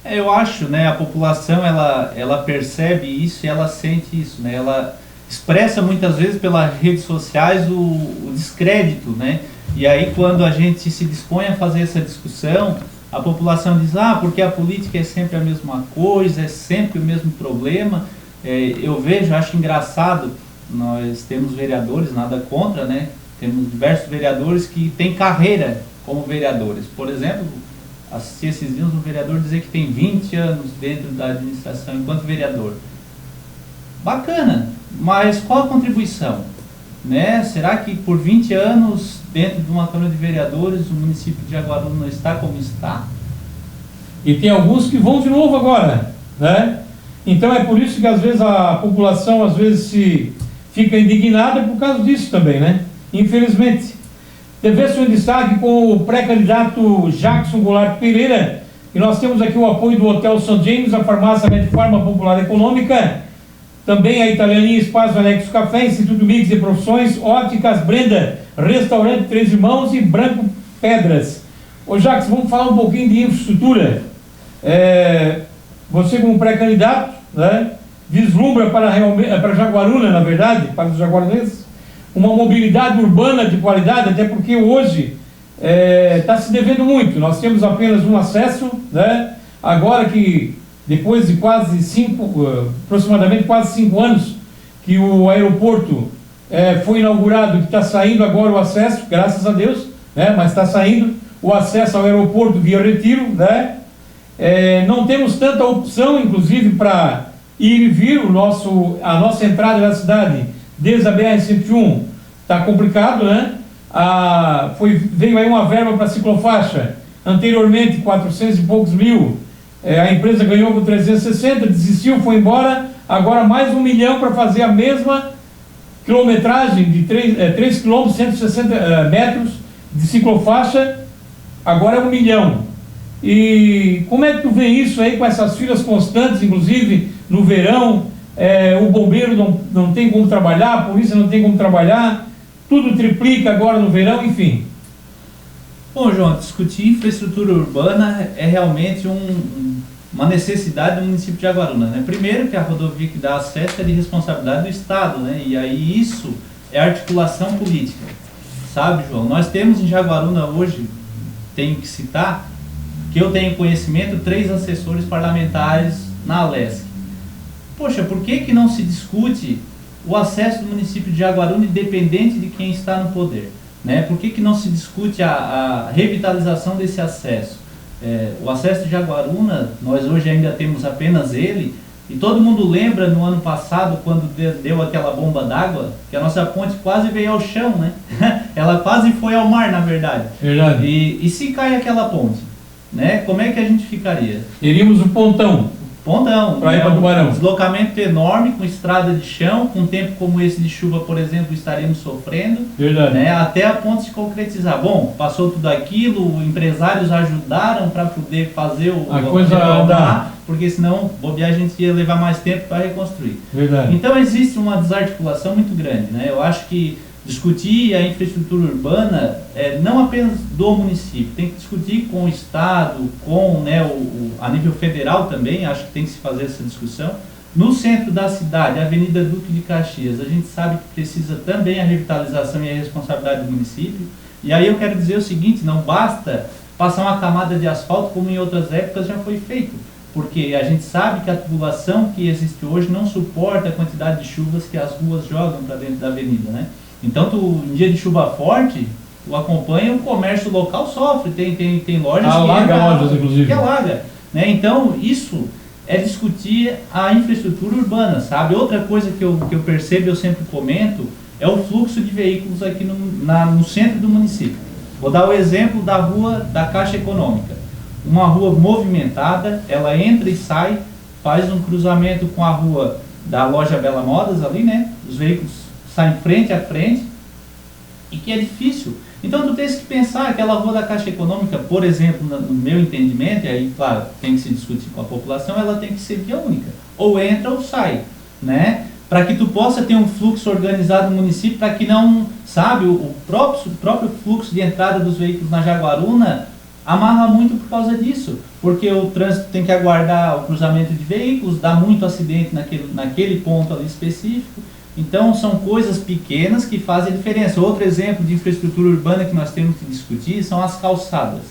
Eu acho, né, a população, ela percebe isso e ela sente isso, né, ela expressa muitas vezes pelas redes sociais o descrédito, né, e aí quando a gente se dispõe a fazer essa discussão, a população diz, porque a política é sempre a mesma coisa, é sempre o mesmo problema. Eu vejo, acho engraçado, nós temos vereadores, nada contra, né, temos diversos vereadores que têm carreira como vereadores. Por exemplo, assisti esses dias um vereador dizer que tem 20 anos dentro da administração enquanto vereador. Bacana, mas qual a contribuição? Né? Será que por 20 anos dentro de uma Câmara de Vereadores o município de Jaguaruna está como está? E tem alguns que vão de novo agora, né? Então é por isso que às vezes a população às vezes se fica indignada por causa disso também, né? Infelizmente. TV Sul em Destaque com o pré-candidato Jackson Goulart Pereira, e nós temos aqui o apoio do Hotel St. James, a farmácia Medfarma Popular Econômica, também a Italianinha Espaço Anexo Café, Instituto Mix de Profissões, Óticas Brenda, Restaurante Três Irmãos e Branco Pedras. Ô Jackson, vamos falar um pouquinho de infraestrutura. Você como pré-candidato, né, vislumbra para Jaguaruna, na verdade, para os jaguarunenses, uma mobilidade urbana de qualidade, até porque hoje está se devendo muito. Nós temos apenas um acesso, né? Agora que depois de aproximadamente quase 5 anos que o aeroporto foi inaugurado, que está saindo agora o acesso, graças a Deus, né? Mas está saindo o acesso ao aeroporto via Retiro, né? Não temos tanta opção, inclusive, para ir e vir. A nossa entrada na cidade desde a BR-101 está complicado, né? Veio aí uma verba para ciclofaixa, anteriormente 400 e poucos mil, a empresa ganhou com 360, desistiu, foi embora, agora mais 1 milhão para fazer a mesma quilometragem de 3 km 160 metros de ciclofaixa, agora é 1 milhão. E como é que tu vê isso aí com essas filas constantes, inclusive no verão? O bombeiro não tem como trabalhar, a polícia não tem como trabalhar, tudo triplica agora no verão, enfim. Bom, João, discutir infraestrutura urbana é realmente uma necessidade do município de Jaguaruna, né? Primeiro que a rodovia que dá acesso é de responsabilidade do Estado, né? E aí isso é articulação política, sabe, João? Nós temos em Jaguaruna hoje, tenho que citar, que eu tenho conhecimento, 3 assessores parlamentares na Alesc. Poxa, por que não se discute o acesso do município de Jaguaruna independente de quem está no poder? Né? Por que não se discute a revitalização desse acesso? O acesso de Jaguaruna, nós hoje ainda temos apenas ele, e todo mundo lembra no ano passado, quando deu aquela bomba d'água, que a nossa ponte quase veio ao chão, né? Ela quase foi ao mar, na verdade. Verdade. E se cai aquela ponte, né? Como é que a gente ficaria? Teríamos o pontão. Pontão. Para ir para Um Tubarão. deslocamento enorme, com estrada de chão, com um tempo como esse de chuva, por exemplo, estaremos sofrendo. Verdade. Né, até a ponto de se concretizar. Bom, passou tudo aquilo, empresários ajudaram para poder fazer a coisa andar, porque senão bobear a gente ia levar mais tempo para reconstruir. Verdade. Então existe uma desarticulação muito grande, né? Eu acho que discutir a infraestrutura urbana não apenas do município, tem que discutir com o Estado, com, né, a nível federal também, acho que tem que se fazer essa discussão. No centro da cidade, a Avenida Duque de Caxias, a gente sabe que precisa também a revitalização e a responsabilidade do município. E aí eu quero dizer o seguinte, não basta passar uma camada de asfalto como em outras épocas já foi feito, porque a gente sabe que a tubulação que existe hoje não suporta a quantidade de chuvas que as ruas jogam para dentro da avenida, né? Então, em dia de chuva forte, tu acompanha, o comércio local sofre, tem lojas que alaga, né? Então, isso é discutir a infraestrutura urbana, sabe? Outra coisa que eu percebo, eu sempre comento, é o fluxo de veículos aqui no centro do município. Vou dar o exemplo da rua da Caixa Econômica. Uma rua movimentada, ela entra e sai, faz um cruzamento com a rua da loja Bela Modas ali, né? Os veículos saem frente a frente, e que é difícil. Então tu tens que pensar, aquela rua da Caixa Econômica, por exemplo, no meu entendimento, e aí, claro, tem que se discutir com a população, ela tem que ser via única, ou entra ou sai, né? Para que tu possa ter um fluxo organizado no município, para que não, sabe, o próprio fluxo de entrada dos veículos na Jaguaruna amarra muito por causa disso, porque o trânsito tem que aguardar o cruzamento de veículos, dá muito acidente naquele ponto ali específico. Então são coisas pequenas que fazem a diferença. Outro exemplo de infraestrutura urbana que nós temos que discutir são as calçadas.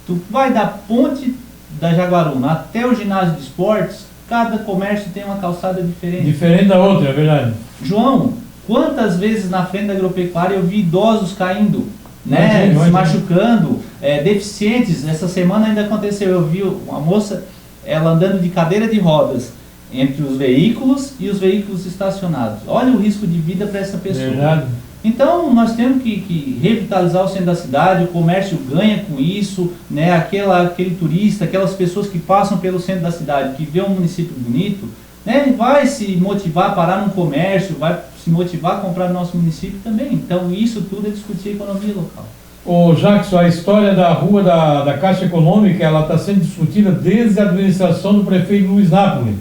Tu vai da ponte da Jaguaruna até o ginásio de esportes, cada comércio tem uma calçada diferente. Diferente da outra, é verdade. João, quantas vezes na frente da agropecuária eu vi idosos caindo, né, se machucando, deficientes. Essa semana ainda aconteceu, eu vi uma moça, ela andando de cadeira de rodas entre os veículos e os veículos estacionados. Olha o risco de vida para essa pessoa. Verdade. Então nós temos que revitalizar o centro da cidade, o comércio ganha com isso, né? Aquele turista, aquelas pessoas que passam pelo centro da cidade, que vê um município bonito, né? Vai se motivar a parar num comércio, vai se motivar a comprar no nosso município também. Então isso tudo é discutir a economia local. Ô Jackson, a história da rua da Caixa Econômica, ela está sendo discutida desde a administração do prefeito Luiz Napoli.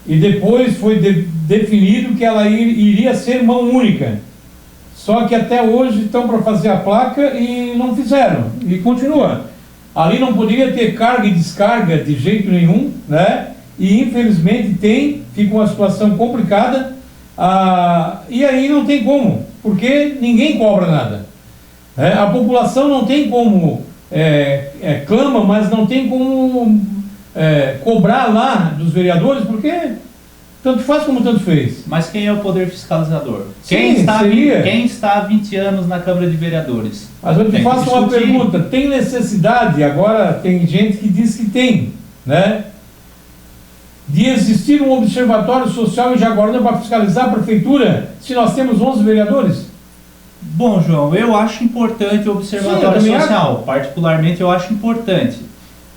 E depois foi definido que ela iria ser mão única. Só que até hoje estão para fazer a placa e não fizeram. E continua. Ali não poderia ter carga e descarga de jeito nenhum, né? E infelizmente fica uma situação complicada. E aí não tem como, porque ninguém cobra nada. A população não tem como, clama, mas não tem como cobrar lá dos vereadores, porque tanto faz como tanto fez. Mas quem é o poder fiscalizador? Sim, quem está há 20 anos na Câmara de Vereadores? Mas eu te faço uma pergunta, tem necessidade, agora tem gente que diz que tem, né, de existir um observatório social em Jaguaruna para fiscalizar a prefeitura, se nós temos 11 vereadores? Bom, João, eu acho importante o observatório social, particularmente eu acho importante.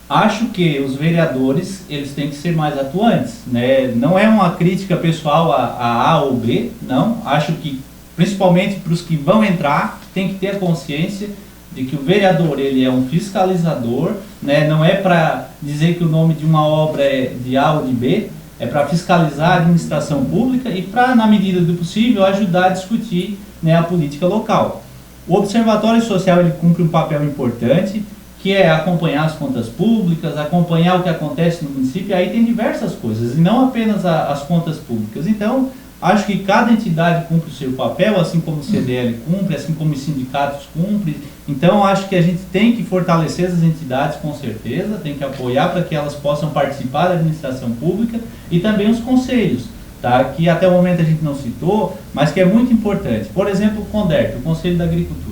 Acho que os vereadores, eles têm que ser mais atuantes, né? Não é uma crítica pessoal a A ou B, não. Acho que, principalmente para os que vão entrar, tem que ter a consciência de que o vereador, ele é um fiscalizador, né? Não é para dizer que o nome de uma obra é de A ou de B, é para fiscalizar a administração pública e para, na medida do possível, ajudar a discutir, né, a política local. O Observatório Social, ele cumpre um papel importante, que é acompanhar as contas públicas, acompanhar o que acontece no município, e aí tem diversas coisas, e não apenas as contas públicas. Então, acho que cada entidade cumpre o seu papel, assim como o CDL cumpre, assim como os sindicatos cumprem. Então, acho que a gente tem que fortalecer essas entidades, com certeza, tem que apoiar para que elas possam participar da administração pública, e também os conselhos, tá? Que até o momento a gente não citou, mas que é muito importante. Por exemplo, o CONDERT, o Conselho da Agricultura.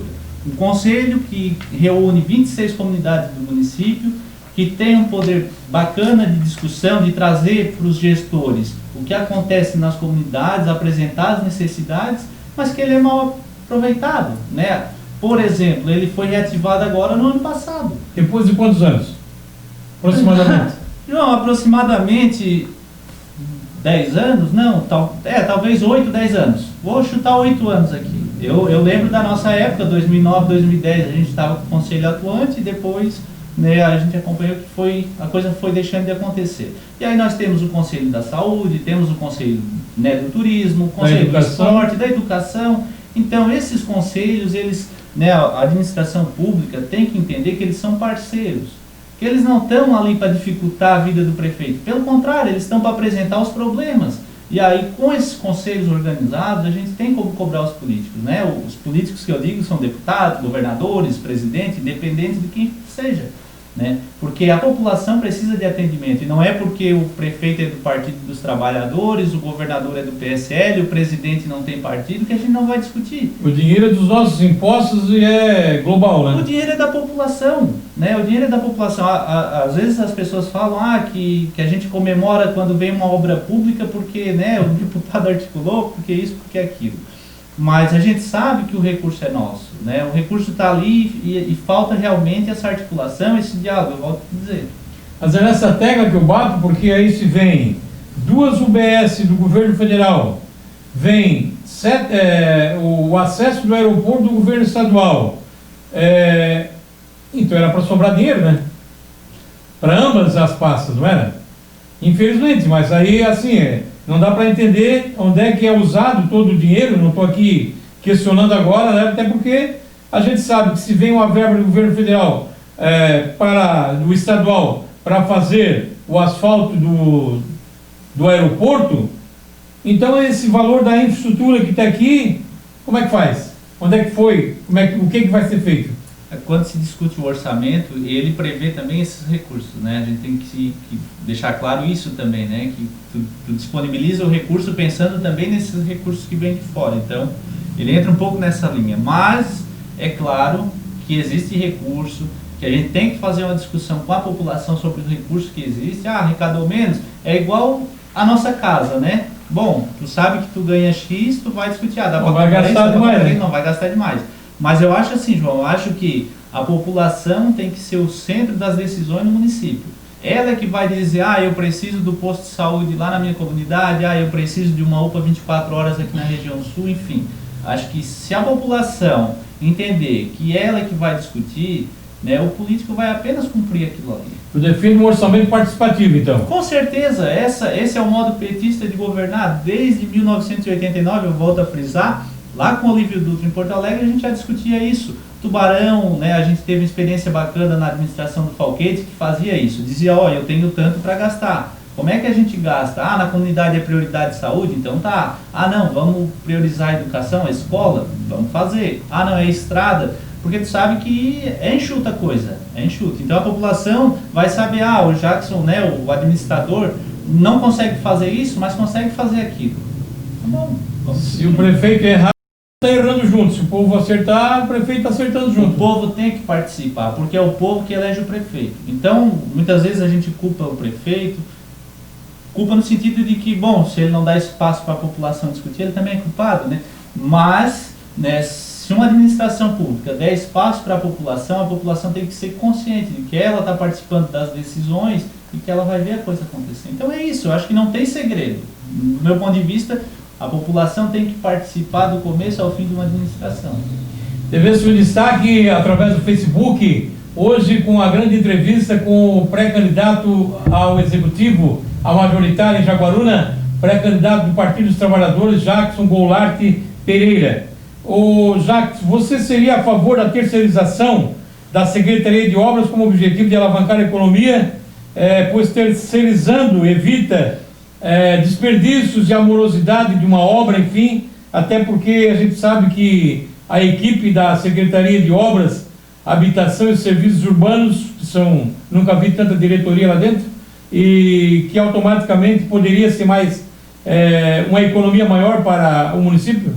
Um conselho que reúne 26 comunidades do município, que tem um poder bacana de discussão, de trazer para os gestores o que acontece nas comunidades, apresentar as necessidades, mas que ele é mal aproveitado, né? Por exemplo, ele foi reativado agora no ano passado. Depois de quantos anos? Aproximadamente. João, aproximadamente 10 anos? Não, talvez 8, 10 anos. Vou chutar 8 anos aqui. Eu lembro da nossa época, 2009, 2010, a gente estava com o conselho atuante e depois, né, a gente acompanhou que a coisa foi deixando de acontecer. E aí nós temos o Conselho da Saúde, temos o Conselho, né, do Turismo, o Conselho do Esporte, da Educação. Então esses conselhos, eles, né, a administração pública tem que entender que eles são parceiros, que eles não estão ali para dificultar a vida do prefeito, pelo contrário, eles estão para apresentar os problemas. E aí, com esses conselhos organizados, a gente tem como cobrar os políticos, né? Os políticos que eu digo são deputados, governadores, presidentes, independente de quem seja, né? Porque a população precisa de atendimento, e não é porque o prefeito é do Partido dos Trabalhadores, o governador é do PSL, o presidente não tem partido, que a gente não vai discutir. O dinheiro é dos nossos impostos e é global, né? O dinheiro é da população, né? O dinheiro é da população. Às vezes as pessoas falam que a gente comemora quando vem uma obra pública porque, né, o deputado articulou, porque isso, porque aquilo. Mas a gente sabe que o recurso é nosso, né? O recurso está ali e falta realmente essa articulação, esse diálogo, eu volto a dizer. Mas é nessa tecla que eu bato, porque aí se vem 2 UBS do governo federal, vem o acesso do aeroporto do governo estadual. Então era para sobrar dinheiro, né? Para ambas as pastas, não era? Infelizmente, mas aí assim, não dá para entender onde é que é usado todo o dinheiro, não estou aqui questionando agora, né? Até porque a gente sabe que se vem uma verba do governo federal do estadual para fazer o asfalto do aeroporto, então esse valor da infraestrutura que está aqui, como é que faz? Onde é que foi? O que vai ser feito? Quando se discute o orçamento, ele prevê também esses recursos, né? A gente tem que deixar claro isso também, né? Que tu disponibiliza o recurso pensando também nesses recursos que vêm de fora. Então, ele entra um pouco nessa linha. Mas, é claro que existe recurso, que a gente tem que fazer uma discussão com a população sobre os recursos que existem. Arrecadou menos, é igual a nossa casa, né? Bom, tu sabe que tu ganha X, tu vai discutir, dá não vai gastar demais, não vai gastar demais. Mas eu acho assim, João, eu acho que a população tem que ser o centro das decisões no município. Ela é que vai dizer, eu preciso do posto de saúde lá na minha comunidade, eu preciso de uma UPA 24 horas aqui na região sul, enfim. Acho que se a população entender que ela é que vai discutir, né, o político vai apenas cumprir aquilo ali. Tu define um orçamento participativo, então? Com certeza, esse é o modo petista de governar. Desde 1989, eu volto a frisar, lá com o Olívio Dutra em Porto Alegre a gente já discutia isso. Tubarão, né, a gente teve uma experiência bacana na administração do Falquete que fazia isso. Dizia, eu tenho tanto para gastar. Como é que a gente gasta? Na comunidade é prioridade de saúde? Então tá. Não, vamos priorizar a educação, a escola? Vamos fazer. Não, é estrada. Porque tu sabe que é enxuta a coisa, é enxuta. Então a população vai saber, o Jackson, né, o administrador, não consegue fazer isso, mas consegue fazer aquilo. Tá bom. Se o prefeito errar, está errando junto. Se o povo acertar, o prefeito está acertando junto. O povo tem que participar, porque é o povo que elege o prefeito. Então, muitas vezes a gente culpa o prefeito, culpa no sentido de que, se ele não dá espaço para a população discutir, ele também é culpado, né? Mas, né, se uma administração pública der espaço para a população tem que ser consciente de que ela está participando das decisões e que ela vai ver a coisa acontecer. Então é isso, eu acho que não tem segredo. Do meu ponto de vista, a população tem que participar do começo ao fim de uma administração. Devemos um destaque através do Facebook, hoje com a grande entrevista com o pré-candidato ao Executivo, a majoritária em Jaguaruna, pré-candidato do Partido dos Trabalhadores, Jackson Goulart Pereira. Jackson, você seria a favor da terceirização da Secretaria de Obras como objetivo de alavancar a economia, pois terceirizando evita desperdícios e amorosidade de uma obra, enfim, até porque a gente sabe que a equipe da Secretaria de Obras, Habitação e Serviços Urbanos, nunca vi tanta diretoria lá dentro, e que automaticamente poderia ser mais uma economia maior para o município?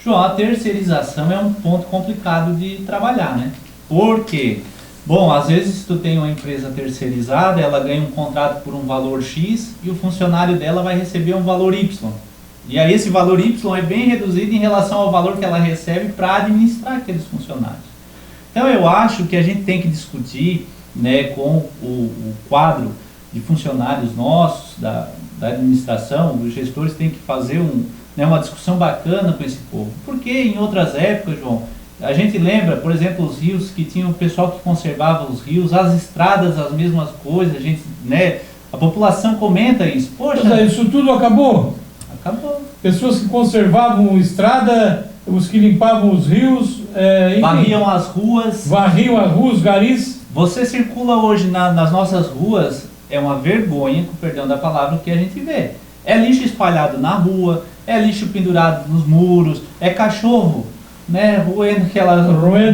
João, a terceirização é um ponto complicado de trabalhar, né? Por quê? Bom, às vezes tu tem uma empresa terceirizada, ela ganha um contrato por um valor X e o funcionário dela vai receber um valor Y. E aí esse valor Y é bem reduzido em relação ao valor que ela recebe para administrar aqueles funcionários. Então eu acho que a gente tem que discutir, né, com o quadro de funcionários nossos, da administração, os gestores têm que fazer uma discussão bacana com esse povo. Porque em outras épocas, João, a gente lembra, por exemplo, os rios que tinham o pessoal que conservava os rios, as estradas, as mesmas coisas, a população comenta isso. Poxa, isso tudo acabou? Acabou. Pessoas que conservavam estrada, os que limpavam os rios, enfim, varriam as ruas, garis. Você circula hoje nas nossas ruas, é uma vergonha, com perdão da palavra, o que a gente vê. É lixo espalhado na rua, é lixo pendurado nos muros, é cachorro,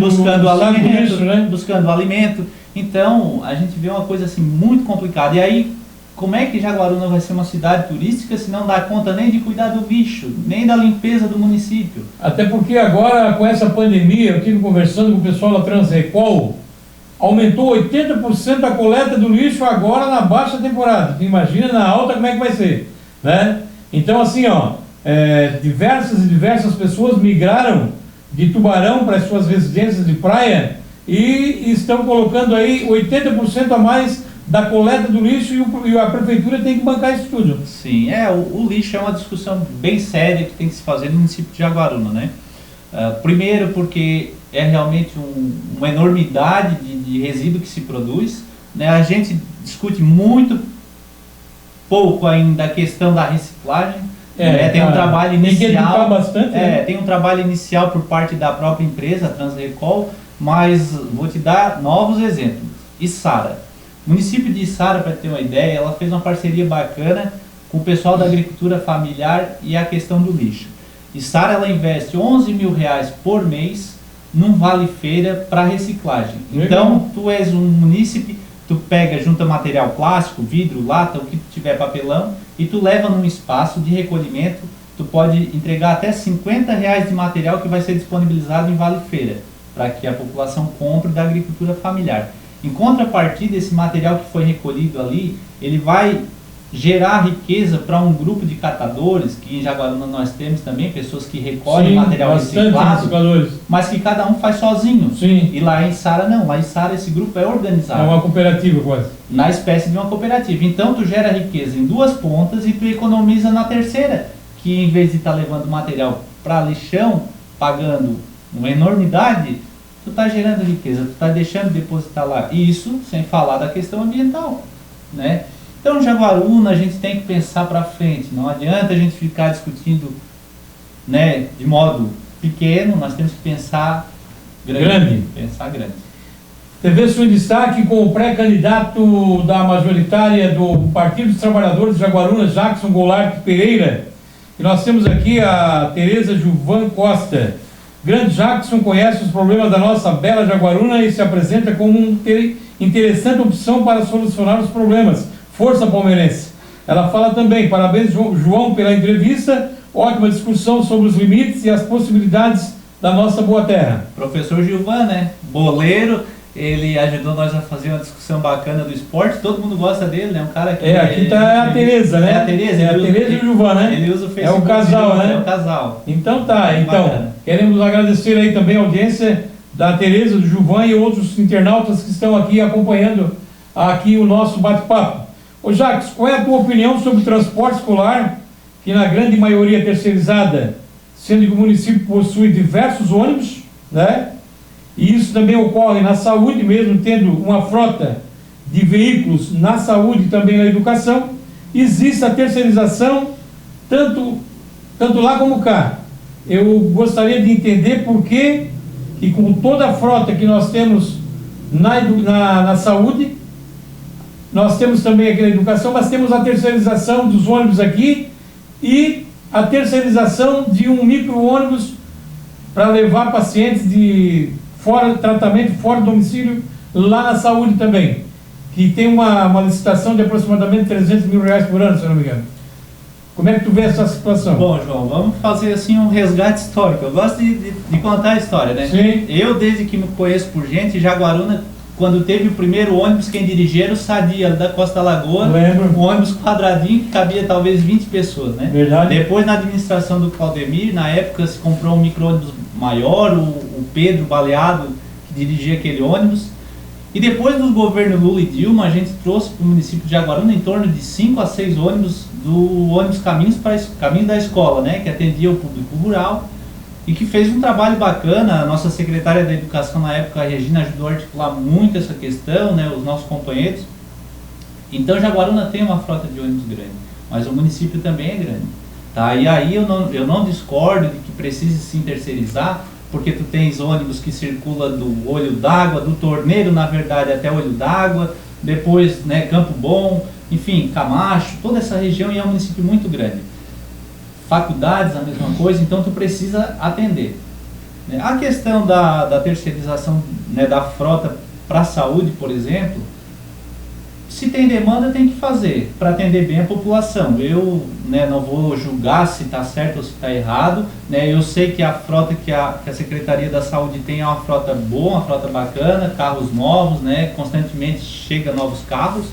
buscando alimento, lixo, né? buscando alimento. Então, a gente vê uma coisa assim muito complicada. E aí, como é que Jaguaruna vai ser uma cidade turística se não dá conta nem de cuidar do lixo, nem da limpeza do município? Até porque agora, com essa pandemia, eu estive conversando com o pessoal da Transrecol, aumentou 80% a coleta do lixo agora na baixa temporada. Tu imagina na alta como é que vai ser, né? Então, assim, diversas pessoas migraram de Tubarão para as suas residências de praia e estão colocando aí 80% a mais da coleta do lixo e a prefeitura tem que bancar isso tudo. Sim, o lixo é uma discussão bem séria que tem que se fazer no município de Jaguaruna, né? Primeiro porque é realmente uma enormidade de resíduo que se produz, né? A gente discute muito pouco ainda a questão da reciclagem. Tem um trabalho inicial, bastante, né? Tem um trabalho inicial por parte da própria empresa, a Transrecol, mas vou te dar novos exemplos. Içara. O município de Içara, para ter uma ideia, ela fez uma parceria bacana com o pessoal da agricultura familiar e a questão do lixo. Içara, ela investe R$11 mil por mês num vale-feira para reciclagem. Então, tu és um munícipe, tu pega, junta material plástico, vidro, lata, o que tu tiver, papelão, e tu leva num espaço de recolhimento, tu pode entregar até R$50 de material que vai ser disponibilizado em vale-feira, para que a população compre da agricultura familiar. Em contrapartida, esse material que foi recolhido ali, ele vai gerar riqueza para um grupo de catadores, que em Jaguaruna nós temos também, pessoas que recolhem material reciclado, mas que cada um faz sozinho. Sim. E lá em Içara não, lá em Içara esse grupo é organizado. É uma cooperativa quase. Na espécie de uma cooperativa. Então tu gera riqueza em duas pontas e tu economiza na terceira, que em vez de estar levando material para lixão, pagando uma enormidade, tu está gerando riqueza, tu está deixando de depositar lá. Isso sem falar da questão ambiental, né? Então, Jaguaruna, a gente tem que pensar para frente. Não adianta a gente ficar discutindo, de modo pequeno, nós temos que pensar grande. Pensar grande. TV Sul em Destaque com o pré-candidato da majoritária do Partido dos Trabalhadores de Jaguaruna, Jackson Goulart Pereira. E nós temos aqui a Tereza Gilvan Costa. Grande Jackson conhece os problemas da nossa bela Jaguaruna e se apresenta como uma interessante opção para solucionar os problemas. Força palmeirense. Ela fala também, parabéns João pela entrevista, ótima discussão sobre os limites e as possibilidades da nossa boa terra. Professor Gilvan, boleiro, ele ajudou nós a fazer uma discussão bacana do esporte, todo mundo gosta dele, né? Um cara que... aqui está a Tereza, né? É a Tereza. A Tereza e o Gilvan, né? Ele usa o Facebook. É o casal, né? É o casal. Então queremos agradecer aí também a audiência da Tereza, do Gilvan e outros internautas que estão aqui acompanhando aqui o nosso bate-papo. Ô Jacques, qual é a tua opinião sobre o transporte escolar, que na grande maioria é terceirizada, sendo que o município possui diversos ônibus, né? E isso também ocorre na saúde, mesmo tendo uma frota de veículos na saúde e também na educação, existe a terceirização tanto lá como cá. Eu gostaria de entender por que com toda a frota que nós temos na saúde, nós temos também aqui na educação, mas temos a terceirização dos ônibus aqui e a terceirização de um micro-ônibus para levar pacientes de tratamento fora do domicílio lá na saúde também, que tem uma licitação de aproximadamente R$300 mil por ano, se eu não me engano. Como é que tu vê essa situação? Bom, João, vamos fazer assim um resgate histórico. Eu gosto de contar a história, né? Sim. Eu, desde que me conheço por gente, Jaguaruna, quando teve o primeiro ônibus, quem dirigia era o Sadia, da Costa Lagoa. Lembro. Um ônibus quadradinho que cabia talvez 20 pessoas, né? Verdade. Depois, na administração do Claudemir, na época se comprou um micro-ônibus maior, o Pedro Baleado, que dirigia aquele ônibus. E depois do governo Lula e Dilma, a gente trouxe para o município de Jaguaruna em torno de 5 a 6 ônibus do ônibus Caminho da Escola, né, que atendia o público rural e que fez um trabalho bacana. A nossa secretária da Educação na época, a Regina, ajudou a articular muito essa questão, né, os nossos companheiros. Então Jaguaruna tem uma frota de ônibus grande, mas o município também é grande. Tá? E aí eu não discordo de que precise sim terceirizar, porque tu tens ônibus que circula do Olho d'Água, do Torneiro, na verdade, até Olho d'Água, depois, né, Campo Bom, enfim, Camacho, toda essa região, e é um município muito grande. Faculdades, a mesma coisa, então tu precisa atender. A questão da terceirização, né, da frota para a saúde, por exemplo, se tem demanda, tem que fazer, para atender bem a população. Eu, né, não vou julgar se está certo ou se está errado. Né, eu sei que a frota que a Secretaria da Saúde tem é uma frota boa, uma frota bacana, carros novos, né, constantemente chega novos carros.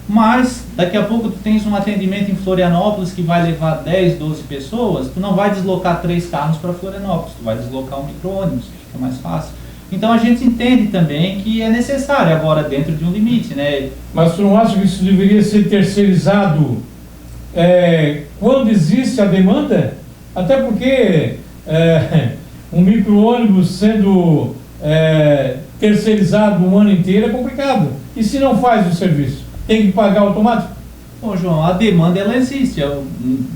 Mas daqui a pouco tu tens um atendimento em Florianópolis que vai levar 10, 12 pessoas, tu não vai deslocar 3 carros para Florianópolis, tu vai deslocar um micro-ônibus, que fica mais fácil. Então a gente entende também que é necessário, agora dentro de um limite, né? Mas tu não acha que isso deveria ser terceirizado quando existe a demanda? Até porque um micro-ônibus sendo terceirizado o ano inteiro é complicado. E se não faz o serviço? Tem que pagar automático? Bom, João, a demanda ela existe. Eu,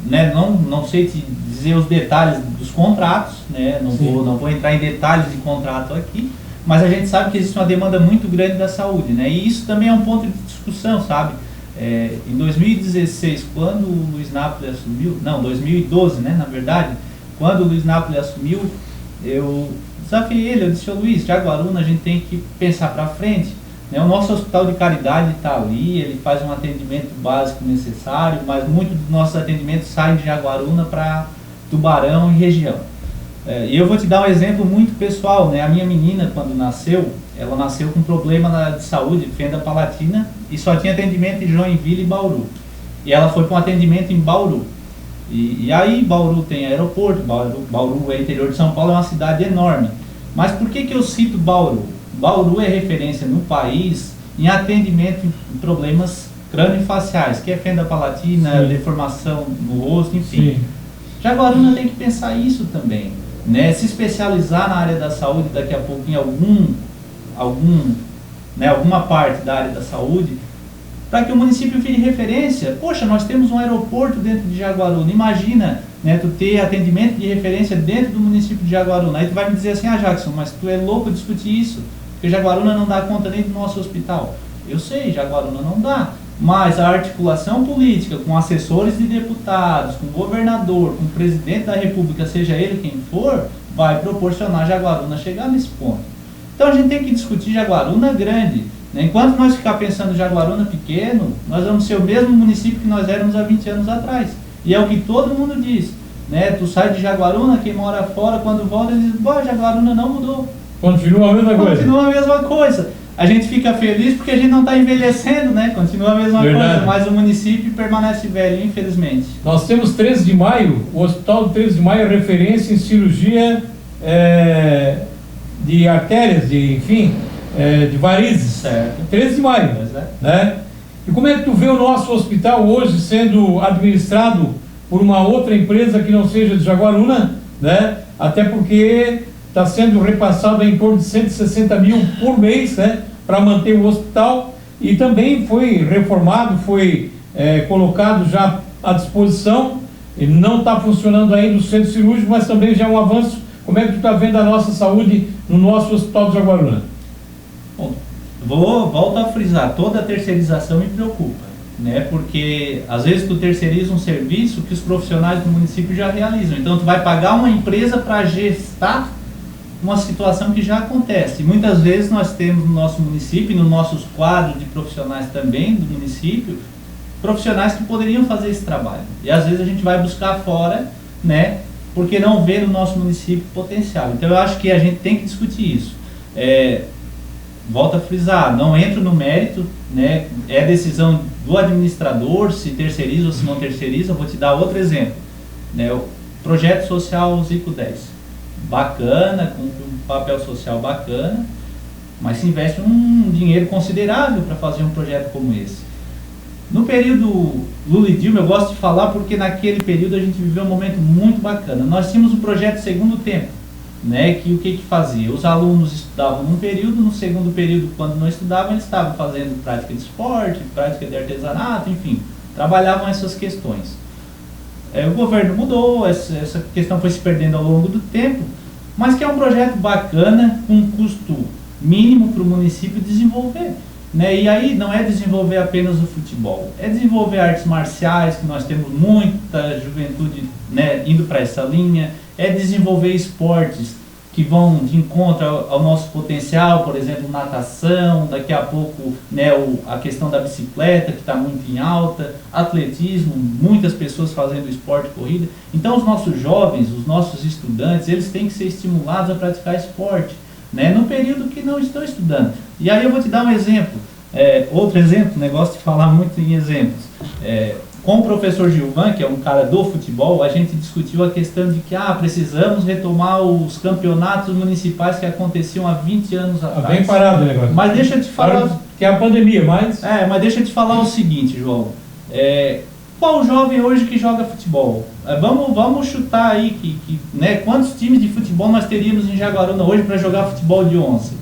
né, não sei te dizer os detalhes dos contratos, né, não vou entrar em detalhes de contrato aqui, mas a gente sabe que existe uma demanda muito grande da saúde, né, e isso também é um ponto de discussão, sabe? Em 2016, quando o Luiz Napoli assumiu, não, 2012, né, na verdade, quando o Luiz Napoli assumiu, eu desafiei ele, eu disse: ô Luiz, Jaguaruna, a gente tem que pensar para frente. O nosso hospital de caridade está ali, ele faz um atendimento básico necessário, mas muitos dos nossos atendimentos saem de Jaguaruna para Tubarão e região. E eu vou te dar um exemplo muito pessoal, né? A minha menina, quando nasceu, ela nasceu com problema de saúde, fenda palatina, e só tinha atendimento em Joinville e Bauru. E ela foi para um atendimento em Bauru. E aí Bauru tem aeroporto, Bauru é interior de São Paulo, é uma cidade enorme. Mas por que eu cito Bauru? Bauru é referência no país em atendimento em problemas crâniofaciais, que é fenda palatina, deformação no rosto, enfim. Sim. Jaguaruna tem que pensar isso também, né? Se especializar na área da saúde daqui a pouco em alguma parte da área da saúde, para que o município vire referência. Poxa, nós temos um aeroporto dentro de Jaguaruna, imagina, né, tu ter atendimento de referência dentro do município de Jaguaruna. Aí tu vai me dizer assim: ah, Jackson, mas tu é louco discutir isso, porque Jaguaruna não dá conta nem do nosso hospital. Eu sei, Jaguaruna não dá, mas a articulação política com assessores de deputados, com o governador, com o presidente da república, seja ele quem for, vai proporcionar Jaguaruna chegar nesse ponto. Então a gente tem que discutir Jaguaruna grande, né? Enquanto nós ficar pensando Jaguaruna pequeno, nós vamos ser o mesmo município que nós éramos há 20 anos atrás. E é o que todo mundo diz, né? Tu sai de Jaguaruna, quem mora fora, quando volta, diz: pô, Jaguaruna não mudou. Continua a mesma coisa. Continua a mesma coisa. A gente fica feliz porque a gente não está envelhecendo, né? Continua a mesma coisa, mas o município permanece velho, infelizmente. Nós temos 13 de maio, o Hospital 13 de Maio é referência em cirurgia de artérias, de varizes. Certo. 13 de maio. Né? E como é que tu vê o nosso hospital hoje sendo administrado por uma outra empresa que não seja de Jaguaruna, né? Até porque está sendo repassado em torno de 160 mil por mês, né, para manter o hospital, e também foi reformado, foi colocado já à disposição. Ele não está funcionando ainda o centro cirúrgico, mas também já é um avanço. Como é que tu está vendo a nossa saúde no nosso hospital de Jaguaruna? Bom, volto a frisar, toda a terceirização me preocupa, né, porque às vezes tu terceiriza um serviço que os profissionais do município já realizam, então tu vai pagar uma empresa para gestar uma situação que já acontece. Muitas vezes nós temos no nosso município, nos nossos quadros de profissionais também do município, profissionais que poderiam fazer esse trabalho. E às vezes a gente vai buscar fora, né, porque não vê no nosso município potencial. Então eu acho que a gente tem que discutir isso. Volto a frisar, não entro no mérito, né, é decisão do administrador se terceiriza ou se não terceiriza. Vou te dar outro exemplo, né, o projeto social Zico 10. Bacana, com um papel social bacana, mas se investe um dinheiro considerável para fazer um projeto como esse. No período Lula e Dilma, eu gosto de falar porque naquele período a gente viveu um momento muito bacana. Nós tínhamos um projeto Segundo Tempo, né, que o que fazia? Os alunos estudavam num período, no segundo período, quando não estudavam, eles estavam fazendo prática de esporte, prática de artesanato, enfim, trabalhavam essas questões. O governo mudou, essa questão foi se perdendo ao longo do tempo, mas que é um projeto bacana, com um custo mínimo para o município desenvolver. Né? E aí não é desenvolver apenas o futebol, é desenvolver artes marciais, que nós temos muita juventude, né, indo para essa linha, é desenvolver esportes que vão de encontro ao nosso potencial, por exemplo, natação, daqui a pouco, né, a questão da bicicleta, que está muito em alta, atletismo, muitas pessoas fazendo esporte, corrida. Então os nossos jovens, os nossos estudantes, eles têm que ser estimulados a praticar esporte, né, no período que não estão estudando. E aí eu vou te dar um exemplo, outro exemplo, negócio de falar muito em exemplos. Com o professor Gilvan, que é um cara do futebol, a gente discutiu a questão de que precisamos retomar os campeonatos municipais que aconteciam há 20 anos atrás. Bem parado o negócio. Mas deixa eu te falar... Que é a pandemia, mas... mas deixa eu te falar o seguinte, João. Qual jovem hoje que joga futebol? Vamos chutar aí né, quantos times de futebol nós teríamos em Jaguaruna hoje para jogar futebol de 11?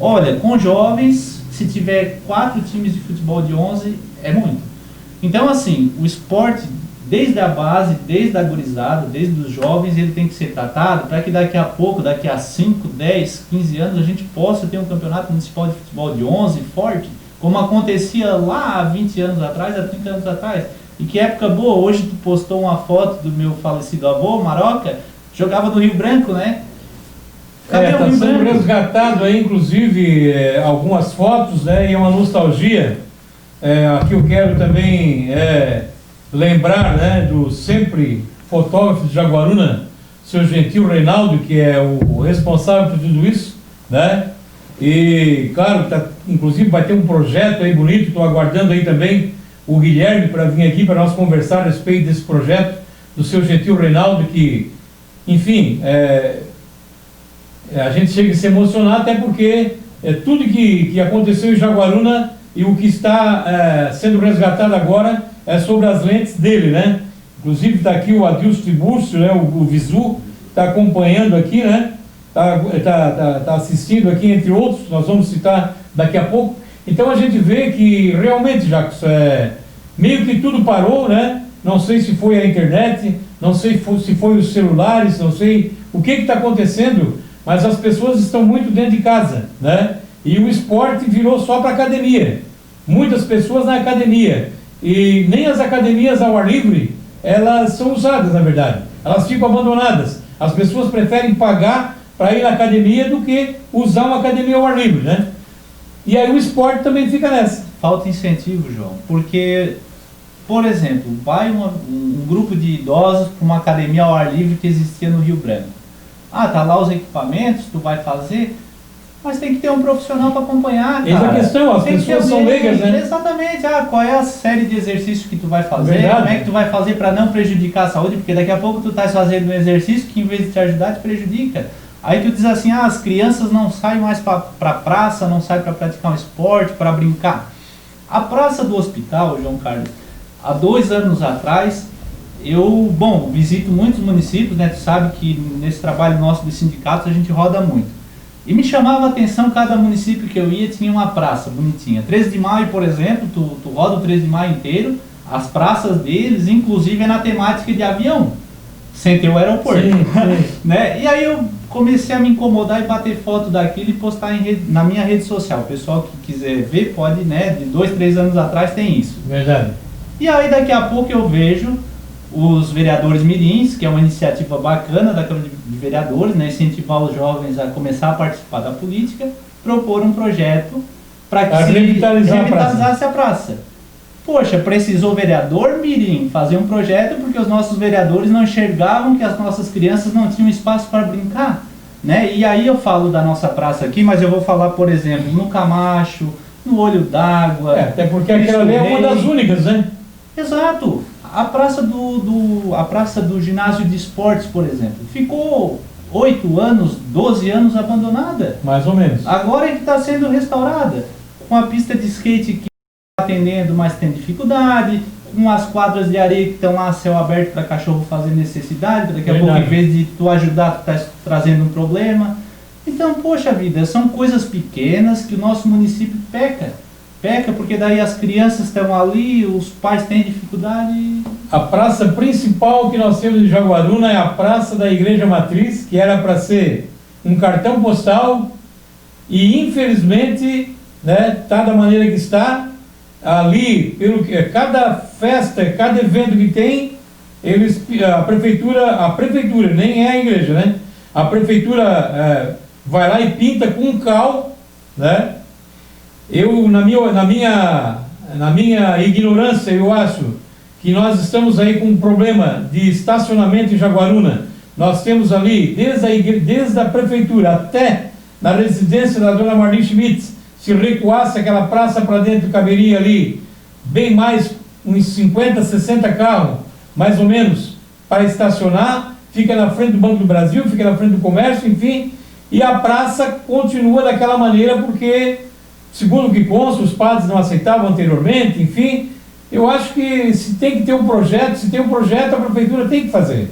Olha, com jovens, se tiver 4 times de futebol de 11, é muito. Então, assim, o esporte, desde a base, desde a gurizada, desde os jovens, ele tem que ser tratado para que daqui a pouco, daqui a 5, 10, 15 anos, a gente possa ter um campeonato municipal de futebol de 11 forte, como acontecia lá há 20 anos atrás, há 30 anos atrás. E que época boa, hoje tu postou uma foto do meu falecido avô, Maroca, jogava no Rio Branco, né? Cadê o Rio Branco? Está sendo resgatado aí, inclusive, algumas fotos, né? E é uma nostalgia. Aqui eu quero também lembrar, né, do sempre fotógrafo de Jaguaruna, seu Gentil Reinaldo, que é o responsável por tudo isso, né? E, claro, inclusive vai ter um projeto aí bonito, estou aguardando aí também o Guilherme para vir aqui para nós conversar a respeito desse projeto do seu Gentil Reinaldo, que, enfim, a gente chega a se emocionar, até porque tudo que aconteceu em Jaguaruna e o que está sendo resgatado agora é sobre as lentes dele, né? Inclusive está aqui o Adilson Tiburcio, né? O Visu está acompanhando aqui, né? Tá assistindo aqui, entre outros, nós vamos citar daqui a pouco. Então a gente vê que realmente, Jacques, meio que tudo parou, né? Não sei se foi a internet, não sei se foi os celulares, não sei o que está acontecendo, mas as pessoas estão muito dentro de casa, né? E o esporte virou só para academia. Muitas pessoas na academia. E nem as academias ao ar livre, elas são usadas, na verdade. Elas ficam abandonadas. As pessoas preferem pagar para ir na academia do que usar uma academia ao ar livre, né? E aí o esporte também fica nessa. Falta incentivo, João. Porque, por exemplo, vai um grupo de idosos para uma academia ao ar livre que existia no Rio Branco. Tá lá os equipamentos, tu vai fazer... Mas tem que ter um profissional para acompanhar, cara. Essa é a questão, as pessoas são leigas, né? Exatamente, qual é a série de exercícios que tu vai fazer, Verdade. Como é que tu vai fazer para não prejudicar a saúde, porque daqui a pouco tu estás fazendo um exercício que em vez de te ajudar, te prejudica. Aí tu diz assim, as crianças não saem mais para praça, não saem para praticar um esporte, para brincar. A praça do hospital, João Carlos, há 2 anos atrás, eu visito muitos municípios, né? Tu sabe que nesse trabalho nosso de sindicatos a gente roda muito. E me chamava a atenção, cada município que eu ia tinha uma praça bonitinha. 13 de maio, por exemplo, tu roda o 13 de maio inteiro, as praças deles, inclusive, é na temática de avião, sem ter o aeroporto. Sim, sim. Né? E aí eu comecei a me incomodar e bater foto daquilo e postar na minha rede social. O pessoal que quiser ver pode, né? De 2, 3 anos atrás tem isso. Verdade. E aí daqui a pouco eu vejo os vereadores mirins, que é uma iniciativa bacana da Câmara de Vereadores, né, incentivar os jovens a começar a participar da política, propor um projeto para que se revitalizasse a praça. Poxa, precisou o vereador mirim fazer um projeto porque os nossos vereadores não enxergavam que as nossas crianças não tinham espaço para brincar, né? E aí eu falo da nossa praça aqui, mas eu vou falar, por exemplo, no Camacho, no Olho d'Água. Até porque aquela ali é uma das únicas, né? Exato. A praça do ginásio de esportes, por exemplo, ficou 8 anos, 12 anos abandonada. Mais ou menos. Agora é que está sendo restaurada. Com a pista de skate que está atendendo, mas tem dificuldade. Com as quadras de areia que estão lá a céu aberto para cachorro fazer necessidade. Daqui a pouco, em vez de tu ajudar, tu está trazendo um problema. Então, poxa vida, são coisas pequenas que o nosso município peca. Peca porque daí as crianças estão ali, os pais têm dificuldade. A praça principal que nós temos em Jaguaruna é a praça da Igreja Matriz, que era para ser um cartão postal e infelizmente, né, tá da maneira que está. Ali, pelo que cada festa, cada evento que tem, a prefeitura, nem é a igreja, né? A prefeitura vai lá e pinta com cal, né? Eu, na minha ignorância, eu acho que nós estamos aí com um problema de estacionamento em Jaguaruna. Nós temos ali, desde a prefeitura até na residência da dona Marli Schmitz, se recuasse aquela praça para dentro, caberia ali bem mais uns 50, 60 carros, mais ou menos, para estacionar. Fica na frente do Banco do Brasil, fica na frente do comércio, enfim. E a praça continua daquela maneira porque, segundo o que consta, os padres não aceitavam anteriormente, enfim. Eu acho que se tem que ter um projeto, se tem um projeto, a prefeitura tem que fazer.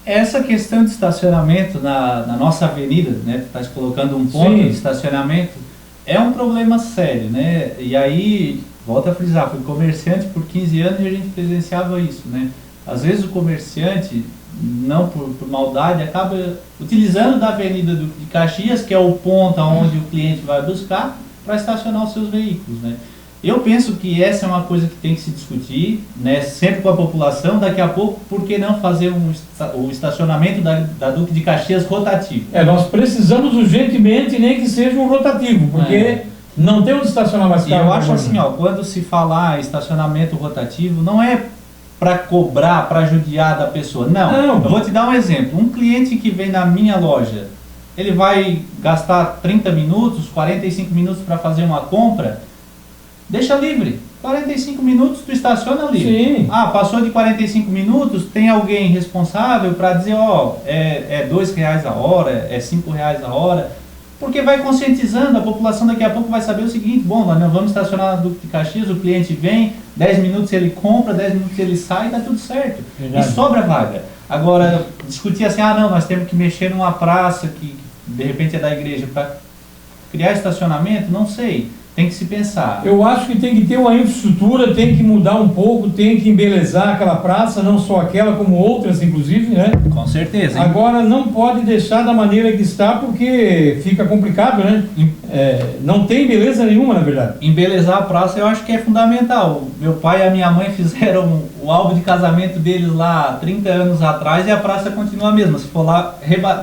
Essa questão de estacionamento na nossa avenida, né, está colocando um ponto de estacionamento, é um problema sério, né? E aí, volto a frisar, fui comerciante por 15 anos e a gente presenciava isso, né? Às vezes o comerciante, não por maldade, acaba utilizando da Avenida de Caxias, que é o ponto onde o cliente vai buscar, para estacionar os seus veículos, né? Eu penso que essa é uma coisa que tem que se discutir, né, sempre com a população. Daqui a pouco, por que não fazer o estacionamento da Duque de Caxias rotativo? Nós precisamos urgentemente, nem que seja um rotativo, porque não tem onde estacionar mais carro. E eu acho assim, quando se falar estacionamento rotativo, não é para cobrar, para judiar da pessoa. Não, eu vou te dar um exemplo. Um cliente que vem na minha loja, ele vai gastar 30 minutos, 45 minutos para fazer uma compra. Deixa livre, 45 minutos tu estaciona livre. Sim. Passou de 45 minutos, tem alguém responsável para dizer, é R$2 a hora, é R$5 a hora, porque vai conscientizando, a população daqui a pouco vai saber o seguinte, bom, nós não vamos estacionar na Duque de Caxias, o cliente vem, 10 minutos ele compra, 10 minutos ele sai, tá tudo certo. Verdade. E sobra vaga. Agora, discutir assim, não, nós temos que mexer numa praça que de repente é da igreja para criar estacionamento, não sei. Tem que se pensar. Eu acho que tem que ter uma infraestrutura, tem que mudar um pouco, tem que embelezar aquela praça, não só aquela, como outras, inclusive, né? Com certeza. Hein? Agora, não pode deixar da maneira que está, porque fica complicado, né? Não tem beleza nenhuma, na verdade. Embelezar a praça eu acho que é fundamental. Meu pai e a minha mãe fizeram o álbum de casamento deles lá 30 anos atrás e a praça continua a mesma. Se for lá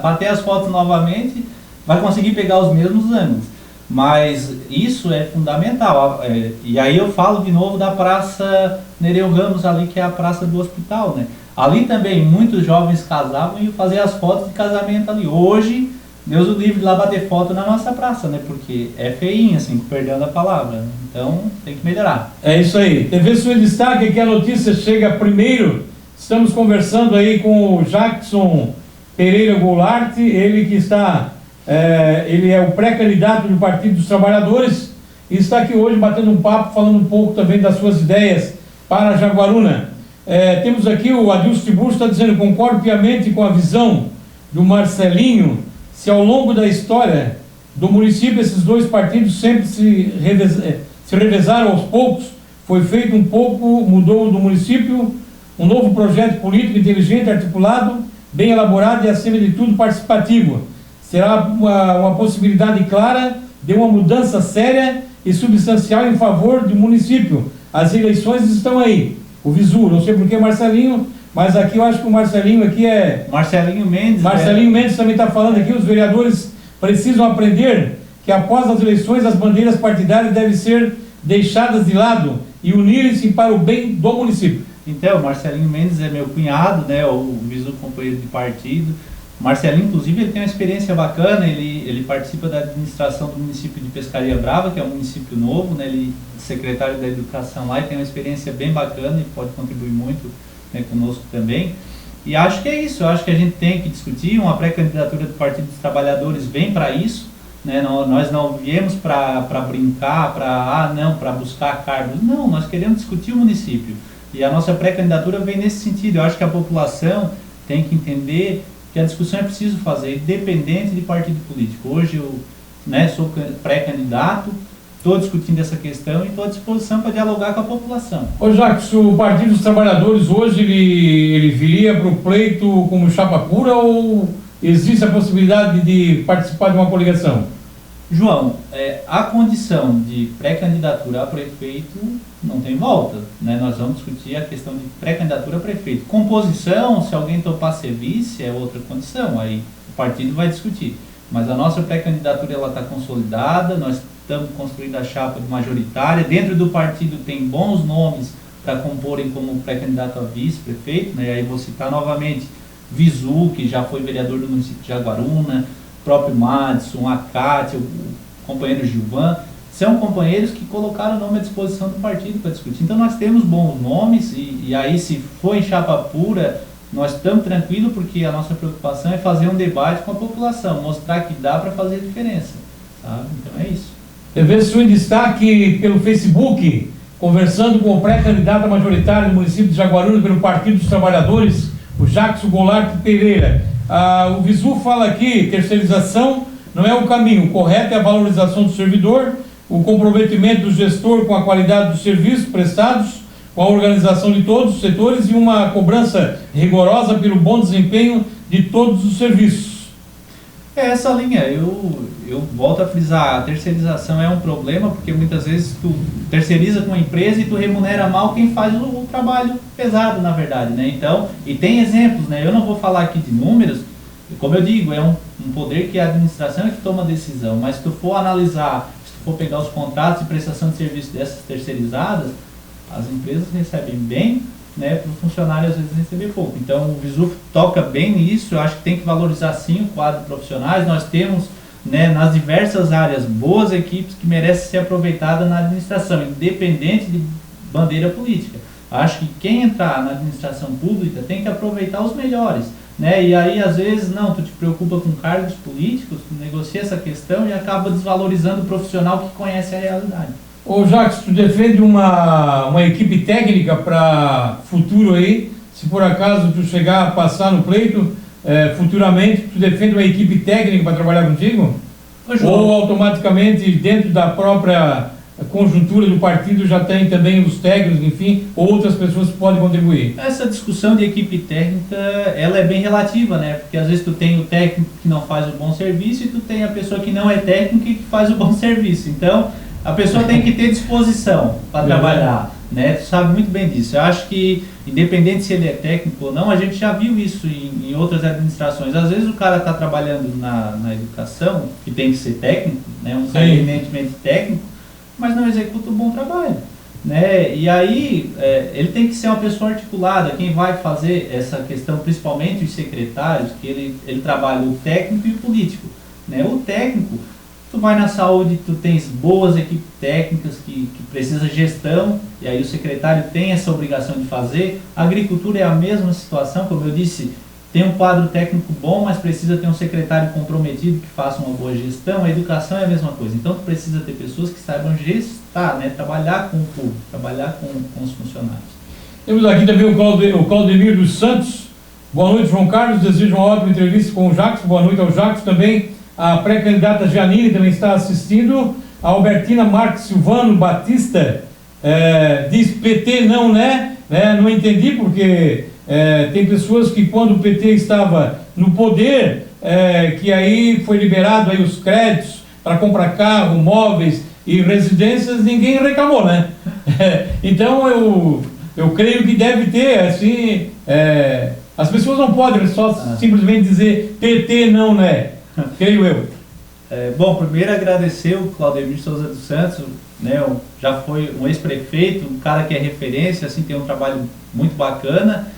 bater as fotos novamente, vai conseguir pegar os mesmos ângulos. Mas isso é fundamental. E aí eu falo de novo da Praça Nereu Ramos ali, que é a praça do hospital, né? Ali também muitos jovens casavam e faziam as fotos de casamento ali. Hoje, Deus o livre de lá bater foto na nossa praça, né? Porque é feinho, assim, perdendo a palavra. Então, tem que melhorar. É isso aí. TV Sul em Destaque, aqui a notícia chega primeiro. Estamos conversando aí com o Jackson Pereira Goulart, ele que está... ele é o pré-candidato do Partido dos Trabalhadores e está aqui hoje batendo um papo, falando um pouco também das suas ideias para Jaguaruna. Temos aqui o Adilson Tiburcio, está dizendo: concordo piamente com a visão do Marcelinho. Se ao longo da história do município esses dois partidos sempre se revezaram aos poucos, foi feito um pouco, mudou do município um novo projeto político inteligente, articulado, bem elaborado e acima de tudo participativo. Será uma possibilidade clara de uma mudança séria e substancial em favor do município. As eleições estão aí. O Visu, não sei porquê Marcelinho, mas aqui eu acho que o Marcelinho aqui é... Marcelinho Mendes. Marcelinho Mendes também está falando aqui, os vereadores precisam aprender que após as eleições as bandeiras partidárias devem ser deixadas de lado e unirem-se para o bem do município. Então, Marcelinho Mendes é meu cunhado, né, o Visu companheiro de partido. Marcelinho, inclusive, ele tem uma experiência bacana, ele participa da administração do município de Pescaria Brava, que é um município novo, né, ele é secretário da Educação lá e tem uma experiência bem bacana e pode contribuir muito, né, conosco também. E acho que é isso, eu acho que a gente tem que discutir, uma pré-candidatura do Partido dos Trabalhadores vem para isso, né? Nós não viemos para brincar, para buscar cargos, não, nós queremos discutir o município. E a nossa pré-candidatura vem nesse sentido. Eu acho que a população tem que entender que a discussão é preciso fazer, independente de partido político. Hoje eu, né, sou pré-candidato, estou discutindo essa questão e estou à disposição para dialogar com a população. Ô Jacques, o Partido dos Trabalhadores hoje ele viria para o pleito como chapa pura ou existe a possibilidade de participar de uma coligação? João, a condição de pré-candidatura a prefeito não tem volta, né? Nós vamos discutir a questão de pré-candidatura a prefeito. Composição, se alguém topar ser vice, é outra condição, aí o partido vai discutir. Mas a nossa pré-candidatura está consolidada, nós estamos construindo a chapa majoritária, dentro do partido tem bons nomes para comporem como pré-candidato a vice-prefeito, né? Aí vou citar novamente Visu, que já foi vereador do município de Jaguaruna, o próprio Madison, a Cátia, o companheiro Gilvan, são companheiros que colocaram o nome à disposição do partido para discutir. Então nós temos bons nomes e aí se for em chapa pura, nós estamos tranquilos porque a nossa preocupação é fazer um debate com a população, mostrar que dá para fazer diferença, sabe? Então é isso. Eu vejo o senhor em destaque pelo Facebook, conversando com o pré-candidato majoritário do município de Jaguaruna pelo Partido dos Trabalhadores, o Jacques Goulart Pereira. O Visu fala aqui, terceirização não é o caminho, o correto é a valorização do servidor, o comprometimento do gestor com a qualidade dos serviços prestados, com a organização de todos os setores e uma cobrança rigorosa pelo bom desempenho de todos os serviços. É essa linha, eu volto a frisar, a terceirização é um problema porque muitas vezes tu terceiriza com uma empresa e tu remunera mal quem faz o trabalho pesado, na verdade, né? Então, e tem exemplos, né? Eu não vou falar aqui de números, como eu digo, é um poder que a administração é que toma a decisão, mas se tu for analisar, se tu for pegar os contratos de prestação de serviço dessas terceirizadas, as empresas recebem bem, né, para o funcionário às vezes receber pouco. Então o Visu toca bem nisso, eu acho que tem que valorizar sim o quadro de profissionais, nós temos, né, nas diversas áreas boas equipes que merecem ser aproveitadas na administração, independente de bandeira política. Acho que quem entrar na administração pública tem que aproveitar os melhores, né? E aí às vezes não, tu te preocupa com cargos políticos, tu negocia essa questão e acaba desvalorizando o profissional que conhece a realidade. Ô Jacques, tu defende uma equipe técnica para futuro aí, se por acaso tu chegar a passar no pleito, futuramente tu defende uma equipe técnica para trabalhar contigo? Ou automaticamente dentro da própria conjuntura do partido já tem também os técnicos, enfim, outras pessoas que podem contribuir? Essa discussão de equipe técnica, ela é bem relativa, né? Porque às vezes tu tem o técnico que não faz o bom serviço e tu tem a pessoa que não é técnica e que faz o bom serviço. Então, a pessoa tem que ter disposição para trabalhar, né? Tu sabe muito bem disso. Eu acho que, independente se ele é técnico ou não, a gente já viu isso em outras administrações. Às vezes o cara está trabalhando na educação, que tem que ser técnico, né? Um cara eminentemente técnico, mas não executa um bom trabalho, né? E aí ele tem que ser uma pessoa articulada, quem vai fazer essa questão, principalmente os secretários, que ele trabalha o técnico e o político, né? O técnico, tu vai na saúde, tu tens boas equipes técnicas que precisa gestão, e aí o secretário tem essa obrigação de fazer. A agricultura é a mesma situação, como eu disse, tem um quadro técnico bom, mas precisa ter um secretário comprometido que faça uma boa gestão. A educação é a mesma coisa, então tu precisa ter pessoas que saibam gestar, né? Trabalhar com o público, trabalhar com os funcionários. Temos aqui também o Claudemir dos Santos. Boa noite, João Carlos, desejo uma ótima entrevista com o Jacques. Boa noite ao Jacques também. A pré-candidata Janine também está assistindo. A Albertina Marques Silvano Batista diz PT não, né? Não entendi porque tem pessoas que quando o PT estava no poder, que aí foi liberado aí os créditos para comprar carro, móveis e residências, ninguém reclamou, né? Então eu creio que deve ter, assim, as pessoas não podem só simplesmente dizer PT não, né? Creio eu. Bom, primeiro agradecer o Claudemir Souza dos Santos, né? Já foi um ex-prefeito, um cara que é referência, assim, tem um trabalho muito bacana.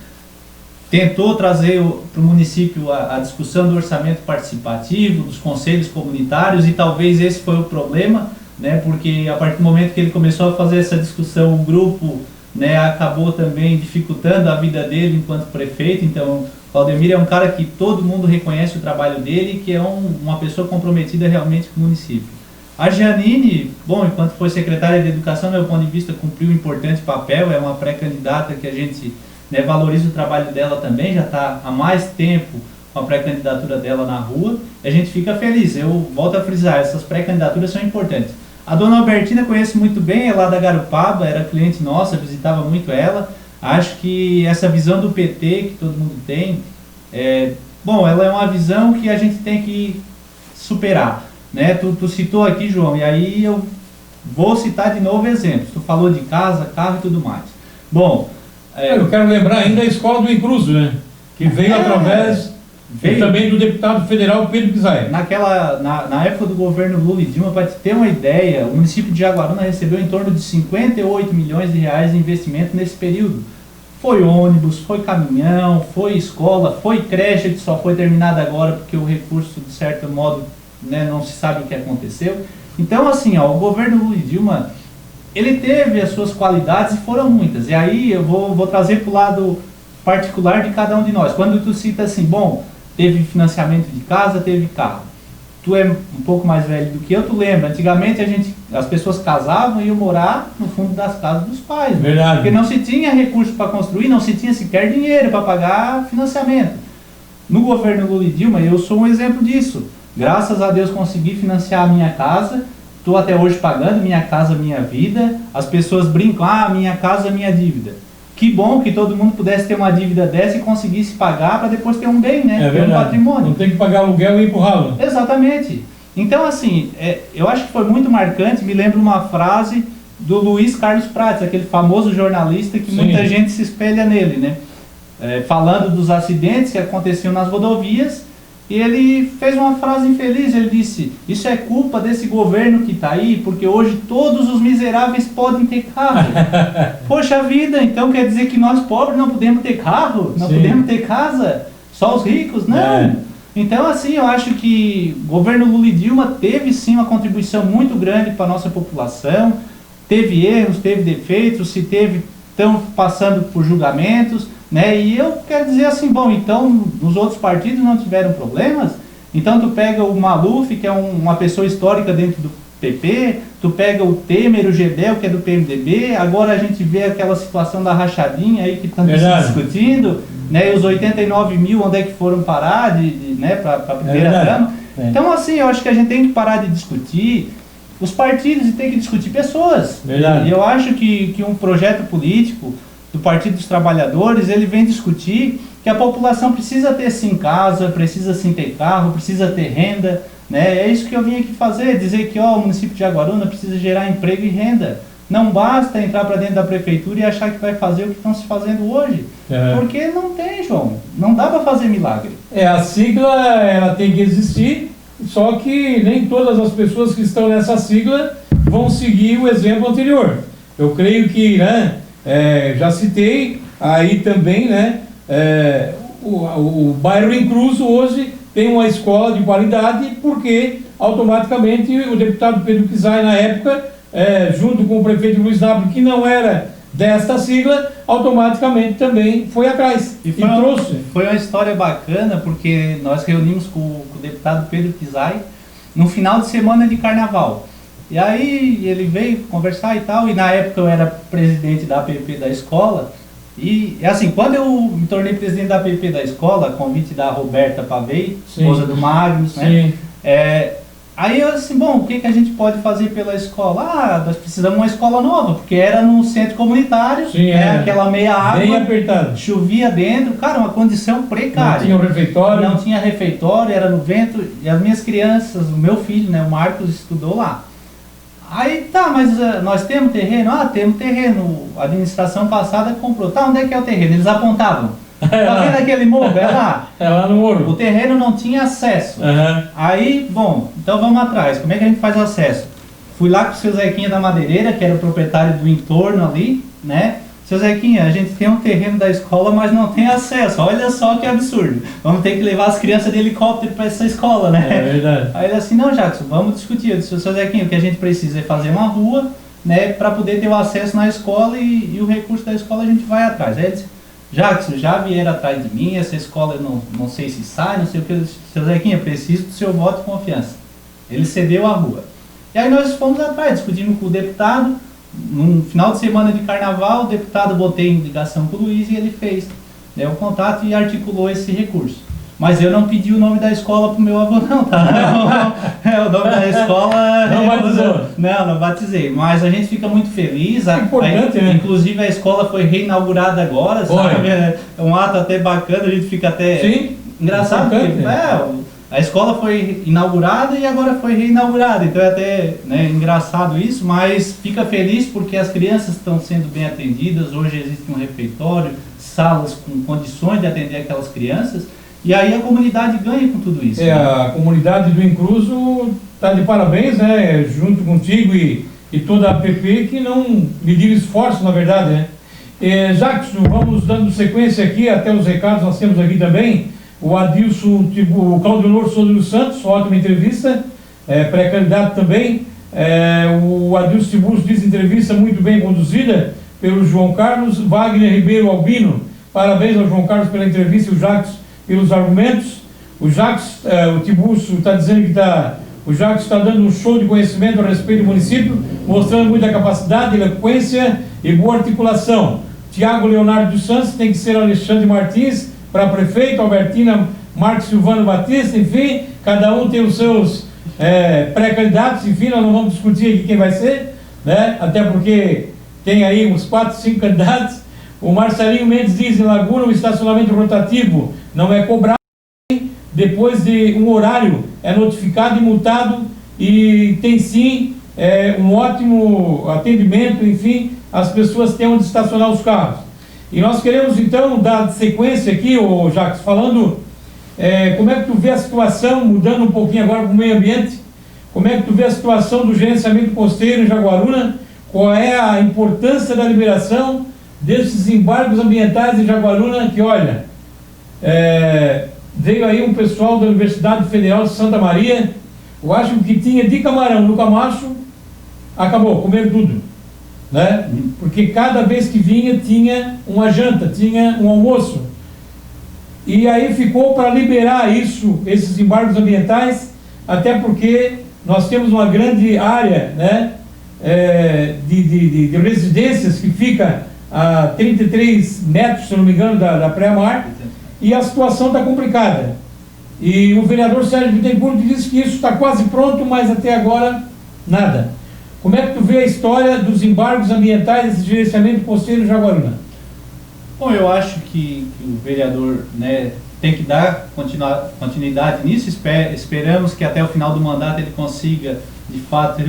Tentou trazer para o município a discussão do orçamento participativo, dos conselhos comunitários, e talvez esse foi o problema, né? Porque a partir do momento que ele começou a fazer essa discussão, o grupo né, acabou também dificultando a vida dele enquanto prefeito. Então, Valdemir é um cara que todo mundo reconhece o trabalho dele e que é uma pessoa comprometida realmente com o município. A Janine, bom, enquanto foi secretária de Educação, do meu ponto de vista, cumpriu um importante papel, é uma pré-candidata que a gente, né, valoriza o trabalho dela também, já está há mais tempo com a pré-candidatura dela na rua, e a gente fica feliz. Eu volto a frisar, essas pré-candidaturas são importantes. A dona Albertina conheço muito bem, é lá da Garupaba, era cliente nossa, visitava muito ela. Acho que essa visão do PT que todo mundo tem, bom, ela é uma visão que a gente tem que superar, né? Tu citou aqui, João, e aí eu vou citar de novo exemplos. Tu falou de casa, carro e tudo mais. Bom, eu quero lembrar ainda a escola do Incruso, né? Que veio através também do deputado federal Pedro Pizarro. Na época do governo Lula e Dilma, para te ter uma ideia, o município de Jaguaruna recebeu em torno de 58 milhões de reais de investimento nesse período. Foi ônibus, foi caminhão, foi escola, foi creche que só foi terminada agora porque o recurso, de certo modo, né, não se sabe o que aconteceu. Então, assim, ó, o governo Lula e Dilma, ele teve as suas qualidades e foram muitas. E aí eu vou trazer para o lado particular de cada um de nós. Quando tu cita assim, bom, teve financiamento de casa, teve carro. Tu é um pouco mais velho do que eu, tu lembra, antigamente as pessoas casavam e iam morar no fundo das casas dos pais. Verdade. Porque não se tinha recurso para construir, não se tinha sequer dinheiro para pagar financiamento. No governo Lula e Dilma, eu sou um exemplo disso. Graças a Deus consegui financiar a minha casa, estou até hoje pagando Minha Casa Minha Vida. As pessoas brincam, minha casa, minha dívida. Que bom que todo mundo pudesse ter uma dívida dessa e conseguisse pagar para depois ter um bem, né? Ter um patrimônio. Não tem que pagar aluguel e ir pro ralo. Exatamente. Então, assim, eu acho que foi muito marcante. Me lembro uma frase do Luiz Carlos Prates, aquele famoso jornalista que muita gente se espelha nele, né? Falando dos acidentes que aconteciam nas rodovias, e ele fez uma frase infeliz. Ele disse: isso é culpa desse governo que está aí, porque hoje todos os miseráveis podem ter carro. Poxa vida, então quer dizer que nós pobres não podemos ter carro? Não podemos ter casa? Só os ricos? Não. Então, assim, eu acho que o governo Lula e Dilma teve sim uma contribuição muito grande para a nossa população. Teve erros, teve defeitos, se teve, estão passando por julgamentos, né? E eu quero dizer assim, bom, então os outros partidos não tiveram problemas? Então tu pega o Maluf, que é uma pessoa histórica dentro do PP, tu pega o Temer, o Gedel, que é do PMDB, agora a gente vê aquela situação da rachadinha aí que estão discutindo, né? E os 89 mil, onde é que foram parar né, para a primeira trama? Então, assim, eu acho que a gente tem que parar de discutir os partidos e tem que discutir pessoas. E eu acho que um projeto político do Partido dos Trabalhadores, ele vem discutir que a população precisa ter sim casa, precisa sim ter carro, precisa ter renda, né? É isso que eu vim aqui fazer, dizer que o município de Jaguaruna precisa gerar emprego e renda. Não basta entrar para dentro da prefeitura e achar que vai fazer o que estão se fazendo hoje. Porque não tem, João. Não dá para fazer milagre. A sigla ela tem que existir, só que nem todas as pessoas que estão nessa sigla vão seguir o exemplo anterior. Eu creio que, né, já citei aí também, né, o bairro Incruso hoje tem uma escola de qualidade porque automaticamente o deputado Pedro Pizarro, na época, junto com o prefeito Luiz W, que não era desta sigla, automaticamente também foi atrás e trouxe. Foi uma história bacana porque nós reunimos com o deputado Pedro Pizarro no final de semana de carnaval. E aí ele veio conversar e tal, e na época eu era presidente da APP da escola, e assim, quando eu me tornei presidente da APP da escola, a convite da Roberta Pavei, esposa do Magnus, né? Aí eu assim, bom, o que a gente pode fazer pela escola? Nós precisamos de uma escola nova, porque era no centro comunitário, aquela meia água, bem apertado, chovia dentro, cara, uma condição precária. Não tinha refeitório. Não tinha refeitório, era no vento, e as minhas crianças, o meu filho, né, o Marcos, estudou lá. Aí tá, mas nós temos terreno? Temos terreno, a administração passada comprou. Tá, onde é que é o terreno? Eles apontavam. Tá vendo aquele morro? É lá? É lá no morro. O terreno não tinha acesso. Aí, bom, então vamos atrás. Como é que a gente faz acesso? Fui lá com o seu Zequinha da Madeireira, que era o proprietário do entorno ali, né? Seu Zequinha, a gente tem um terreno da escola, mas não tem acesso. Olha só que absurdo. Vamos ter que levar as crianças de helicóptero para essa escola, né? É verdade. Aí ele assim, não, Jackson, vamos discutir. Eu disse, seu Zequinha, o que a gente precisa é fazer uma rua, né, para poder ter o acesso na escola e o recurso da escola a gente vai atrás. Aí eles, Jackson, já vieram atrás de mim, essa escola eu não sei se sai, não sei o que. Seu Zequinha, preciso do seu voto de confiança. Ele cedeu a rua. E aí nós fomos atrás, discutimos com o deputado. No final de semana de carnaval, o deputado botei em ligação com o Luiz e ele fez, né, o contato e articulou esse recurso. Mas eu não pedi o nome da escola pro meu avô não, tá? O nome da escola... Não batizou? Não batizei. Mas a gente fica muito feliz. Importante, né? Inclusive a escola foi reinaugurada agora, sabe? É um ato até bacana, a gente fica até... Sim. Engraçado, porque, a escola foi inaugurada e agora foi reinaugurada, então é até, né, engraçado isso, mas fica feliz porque as crianças estão sendo bem atendidas. Hoje existe um refeitório, salas com condições de atender aquelas crianças, e aí a comunidade ganha com tudo isso. Né? A comunidade do Incruso está de parabéns, né, junto contigo e toda a APP, que não mediram esforço, na verdade, né? Jackson, vamos dando sequência aqui, até os recados nós temos aqui também. O Adilson, o Claudionor Souza dos Santos, ótima entrevista, pré-candidato também. O Adilson Tiburcio diz entrevista muito bem conduzida pelo João Carlos. Wagner Ribeiro Albino, parabéns ao João Carlos pela entrevista e o Jacques pelos argumentos. O Jacques, o Tiburcio está dizendo que o Jacques está dando um show de conhecimento a respeito do município, mostrando muita capacidade, eloquência e boa articulação. Tiago Leonardo dos Santos tem que ser Alexandre Martins para prefeito, Albertina Marcos Silvano Batista, enfim, cada um tem os seus pré-candidatos, enfim, nós não vamos discutir aqui quem vai ser, né? Até porque tem aí uns 4, 5 candidatos. O Marcelinho Mendes diz, em Laguna, o estacionamento rotativo não é cobrado, depois de um horário é notificado e multado, e tem sim um ótimo atendimento, enfim, as pessoas têm onde estacionar os carros. E nós queremos então dar sequência aqui, Jacques, falando como é que tu vê a situação, mudando um pouquinho agora para o meio ambiente, como é que tu vê a situação do gerenciamento costeiro em Jaguaruna, qual é a importância da liberação desses embargos ambientais em Jaguaruna, que olha, veio aí um pessoal da Universidade Federal de Santa Maria, eu acho que tinha de camarão no Camacho, acabou, comeram tudo. Né? Porque cada vez que vinha tinha uma janta, tinha um almoço, e aí ficou para liberar esses embargos ambientais, até porque nós temos uma grande área, né, de residências que fica a 33 metros, se não me engano, da Praia-Mar, e a situação está complicada. E o vereador Sérgio Bittencourt disse que isso está quase pronto, mas até agora nada. Como é que tu vê a história dos embargos ambientais e gerenciamento costeiro em Jaguaruna? Bom, eu acho que o vereador, né, tem que dar continuidade nisso. Esperamos que até o final do mandato ele consiga, de fato,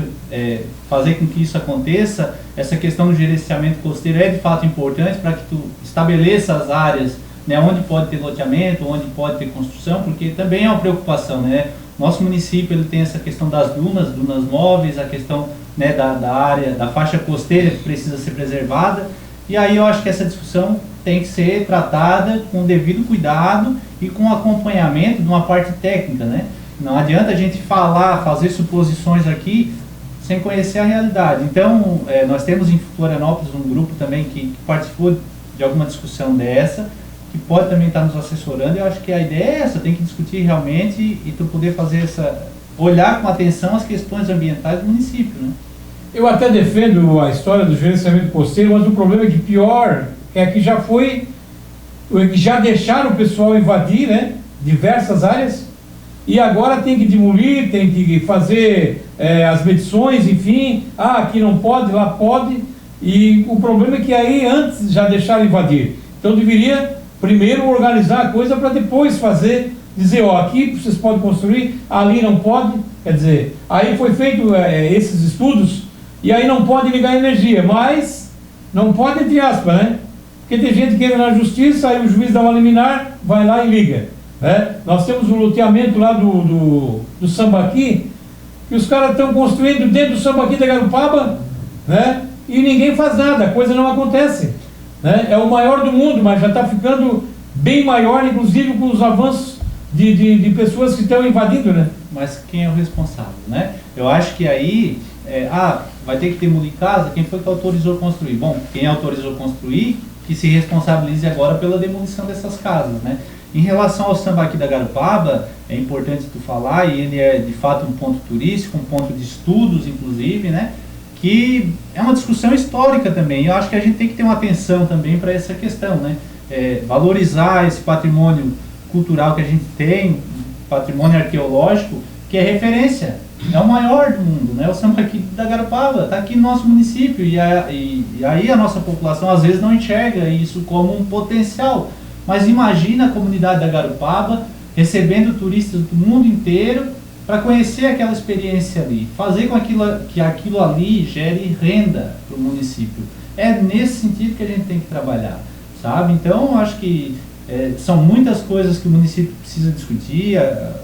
fazer com que isso aconteça. Essa questão do gerenciamento costeiro é de fato importante para que tu estabeleça as áreas, né, onde pode ter loteamento, onde pode ter construção, porque também é uma preocupação, né? Nosso município ele tem essa questão das dunas móveis, a questão, né, da área, da faixa costeira que precisa ser preservada, e aí eu acho que essa discussão tem que ser tratada com o devido cuidado e com acompanhamento de uma parte técnica, né? Não adianta a gente fazer suposições aqui sem conhecer a realidade. Então, nós temos em Florianópolis um grupo também que participou de alguma discussão dessa, que pode também estar nos assessorando. Eu acho que a ideia é essa, tem que discutir realmente e tu poder fazer olhar com atenção as questões ambientais do município, né? Eu até defendo a história do gerenciamento costeiro, mas o problema é que pior é que já deixaram o pessoal invadir, né, diversas áreas, e agora tem que demolir, tem que fazer as medições, enfim, aqui não pode, lá pode, e o problema é que aí antes já deixaram invadir. Então deveria primeiro organizar a coisa para depois dizer, aqui vocês podem construir, ali não pode, quer dizer, aí foi feito esses estudos, e aí não pode ligar energia, mas não pode entre aspas, né? Porque tem gente que entra na justiça, aí o juiz dá uma liminar, vai lá e liga, né? Nós temos um loteamento lá do Sambaqui, que os caras estão construindo dentro do Sambaqui da Garupaba, né? E ninguém faz nada, a coisa não acontece, né? É o maior do mundo, mas já está ficando bem maior, inclusive com os avanços de pessoas que estão invadindo, né? Mas quem é o responsável, né? Eu acho que aí vai ter que demolir casa, quem foi que autorizou construir? Bom, quem autorizou construir, que se responsabilize agora pela demolição dessas casas, né? Em relação ao Sambaqui da Garopaba, é importante tu falar, e ele é de fato um ponto turístico, um ponto de estudos, inclusive, né? Que é uma discussão histórica também. Eu acho que a gente tem que ter uma atenção também para essa questão, né? Valorizar esse patrimônio cultural que a gente tem, patrimônio arqueológico, que é referência, é o maior do mundo, né? O Sambaqui da Garopaba está aqui no nosso município, e aí a nossa população às vezes não enxerga isso como um potencial. Mas imagina a comunidade da Garopaba recebendo turistas do mundo inteiro para conhecer aquela experiência ali, fazer com que aquilo ali gere renda para o município. É nesse sentido que a gente tem que trabalhar, sabe? Então, eu acho que são muitas coisas que o município precisa discutir,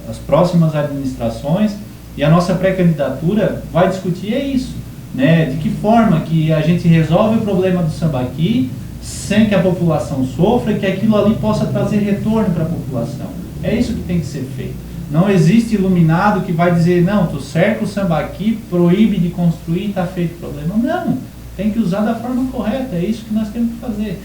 as próximas administrações, e a nossa pré-candidatura vai discutir isso, né? De que forma que a gente resolve o problema do Sambaqui sem que a população sofra e que aquilo ali possa trazer retorno para a população. É isso que tem que ser feito. Não existe iluminado que vai dizer, não, tu cerca o Sambaqui, proíbe de construir e está feito o problema. Não, tem que usar da forma correta, é isso que nós temos que fazer.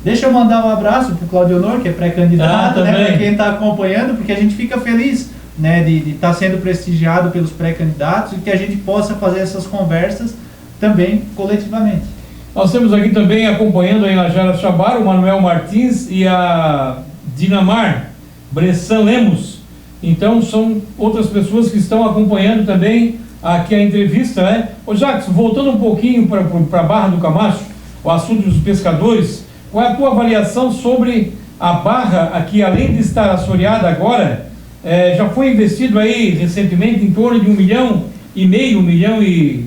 Deixa eu mandar um abraço para o Claudio Honor, que é pré-candidato, né, para quem está acompanhando, porque a gente fica feliz, né, de estar sendo prestigiado pelos pré-candidatos e que a gente possa fazer essas conversas também coletivamente. Nós temos aqui também acompanhando em Jara Chabar o Manuel Martins e a Dinamar Bressan Lemos. Então são outras pessoas que estão acompanhando também aqui a entrevista, né? Ô Jacques, voltando um pouquinho para a Barra do Camacho, o assunto dos pescadores, qual é a tua avaliação sobre a Barra aqui, além de estar assoreada agora, já foi investido aí recentemente em torno de 1,5 milhão, 1,7 milhão,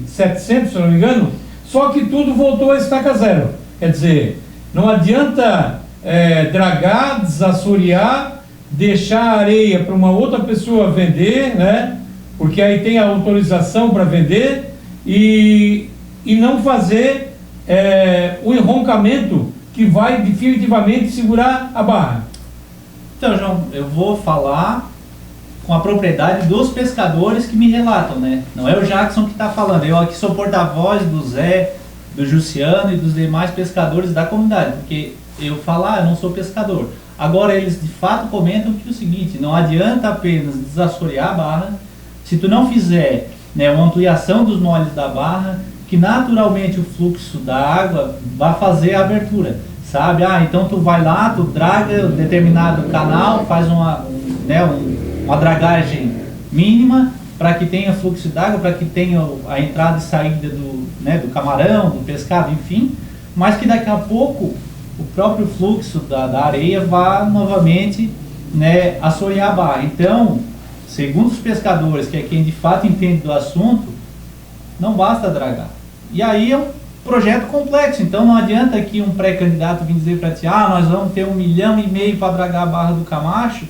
se eu não me engano, só que tudo voltou a estaca zero. Quer dizer, não adianta dragar, desassorear, deixar a areia para uma outra pessoa vender, né? Porque aí tem a autorização para vender e não fazer o enroncamento que vai definitivamente segurar a barra. Então, João, eu vou falar com a propriedade dos pescadores que me relatam, né? Não é o Jackson que está falando, eu aqui sou porta-voz do Zé, do Jussiano e dos demais pescadores da comunidade, porque eu falar, eu não sou pescador. Agora eles de fato comentam que é o seguinte, não adianta apenas desassorear a barra, se tu não fizer, né, uma ampliação dos moles da barra, que naturalmente o fluxo da água vai fazer a abertura, sabe? Então tu vai lá, tu draga um determinado canal, faz uma dragagem mínima para que tenha fluxo d'água, para que tenha a entrada e saída do camarão, do pescado, enfim, mas que daqui a pouco o próprio fluxo da areia vá novamente, né, assorear a barra. Então, segundo os pescadores, que é quem de fato entende do assunto, não basta dragar. E aí é um projeto complexo, então não adianta que um pré-candidato vir dizer para ti, nós vamos ter 1,5 milhão para dragar a Barra do Camacho,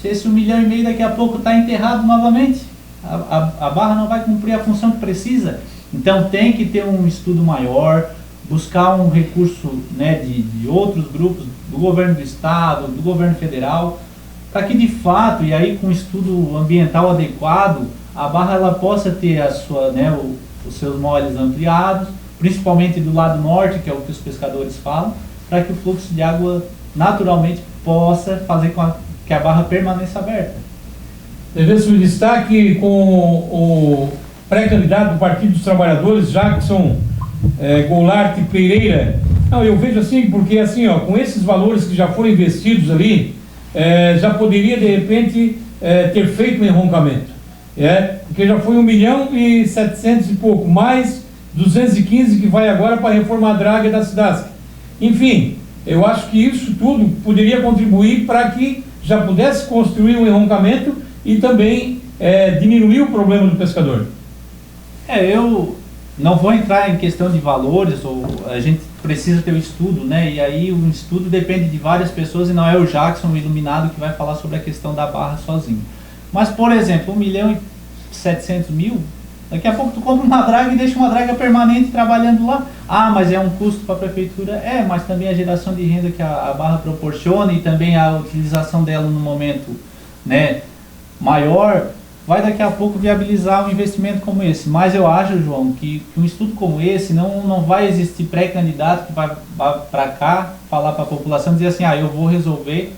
se esse 1,5 milhão daqui a pouco está enterrado novamente, a barra não vai cumprir a função que precisa. Então tem que ter um estudo maior, buscar um recurso, né, de outros grupos, do governo do estado, do governo federal, para que de fato, e aí com um estudo ambiental adequado, a barra ela possa ter a sua, né, os seus moles ampliados, principalmente do lado norte, que é o que os pescadores falam, para que o fluxo de água naturalmente possa fazer com que a barra permaneça aberta. Devesse o destaque com o pré-candidato do Partido dos Trabalhadores, Jackson Goulart Pereira. Não, eu vejo assim, porque assim, com esses valores que já foram investidos ali, já poderia de repente ter feito um enroncamento. Porque já foi 1,7 milhão e pouco, mais 215 que vai agora para reformar a draga da Cidasc. Enfim, eu acho que isso tudo poderia contribuir para que já pudesse construir um enroncamento e também diminuir o problema do pescador. Eu não vou entrar em questão de valores, ou a gente precisa ter um estudo, né? E aí o estudo depende de várias pessoas e não é o Jackson, o iluminado, que vai falar sobre a questão da barra sozinho. Mas, por exemplo, 1,7 milhão, daqui a pouco tu compra uma draga e deixa uma draga permanente trabalhando lá. Mas é um custo para a prefeitura? Mas também a geração de renda que a barra proporciona e também a utilização dela no momento, né, maior, vai daqui a pouco viabilizar um investimento como esse. Mas eu acho, João, que um estudo como esse não vai existir pré-candidato que vai para cá falar para a população, dizer assim, eu vou resolver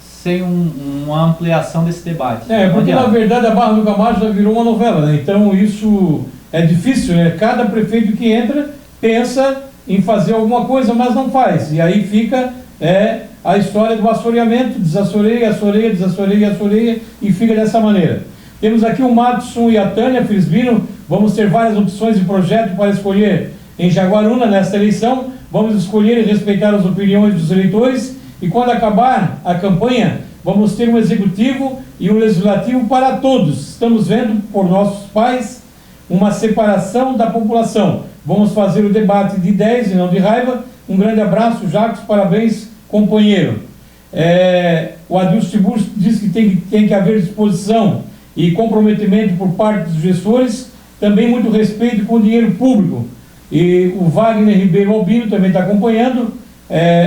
sem uma ampliação desse debate. Porque na verdade a Barra do Camacho já virou uma novela, né? Então isso é difícil, né? Cada prefeito que entra pensa em fazer alguma coisa, mas não faz. E aí fica a história do assoreamento, desassoreia, assoreia, desassoreia, assoreia, e fica dessa maneira. Temos aqui o Madison e a Tânia Frisbino. Vamos ter várias opções de projeto para escolher em Jaguaruna nesta eleição. Vamos escolher e respeitar as opiniões dos eleitores. E quando acabar a campanha, vamos ter um executivo e um legislativo para todos. Estamos vendo, por nossos pais, uma separação da população. Vamos fazer o debate de ideias e não de raiva. Um grande abraço, Jacques, parabéns, companheiro. O Adilson Tiburcio diz que tem que haver disposição e comprometimento por parte dos gestores, também muito respeito com o dinheiro público. E o Wagner Ribeiro Albino também está acompanhando,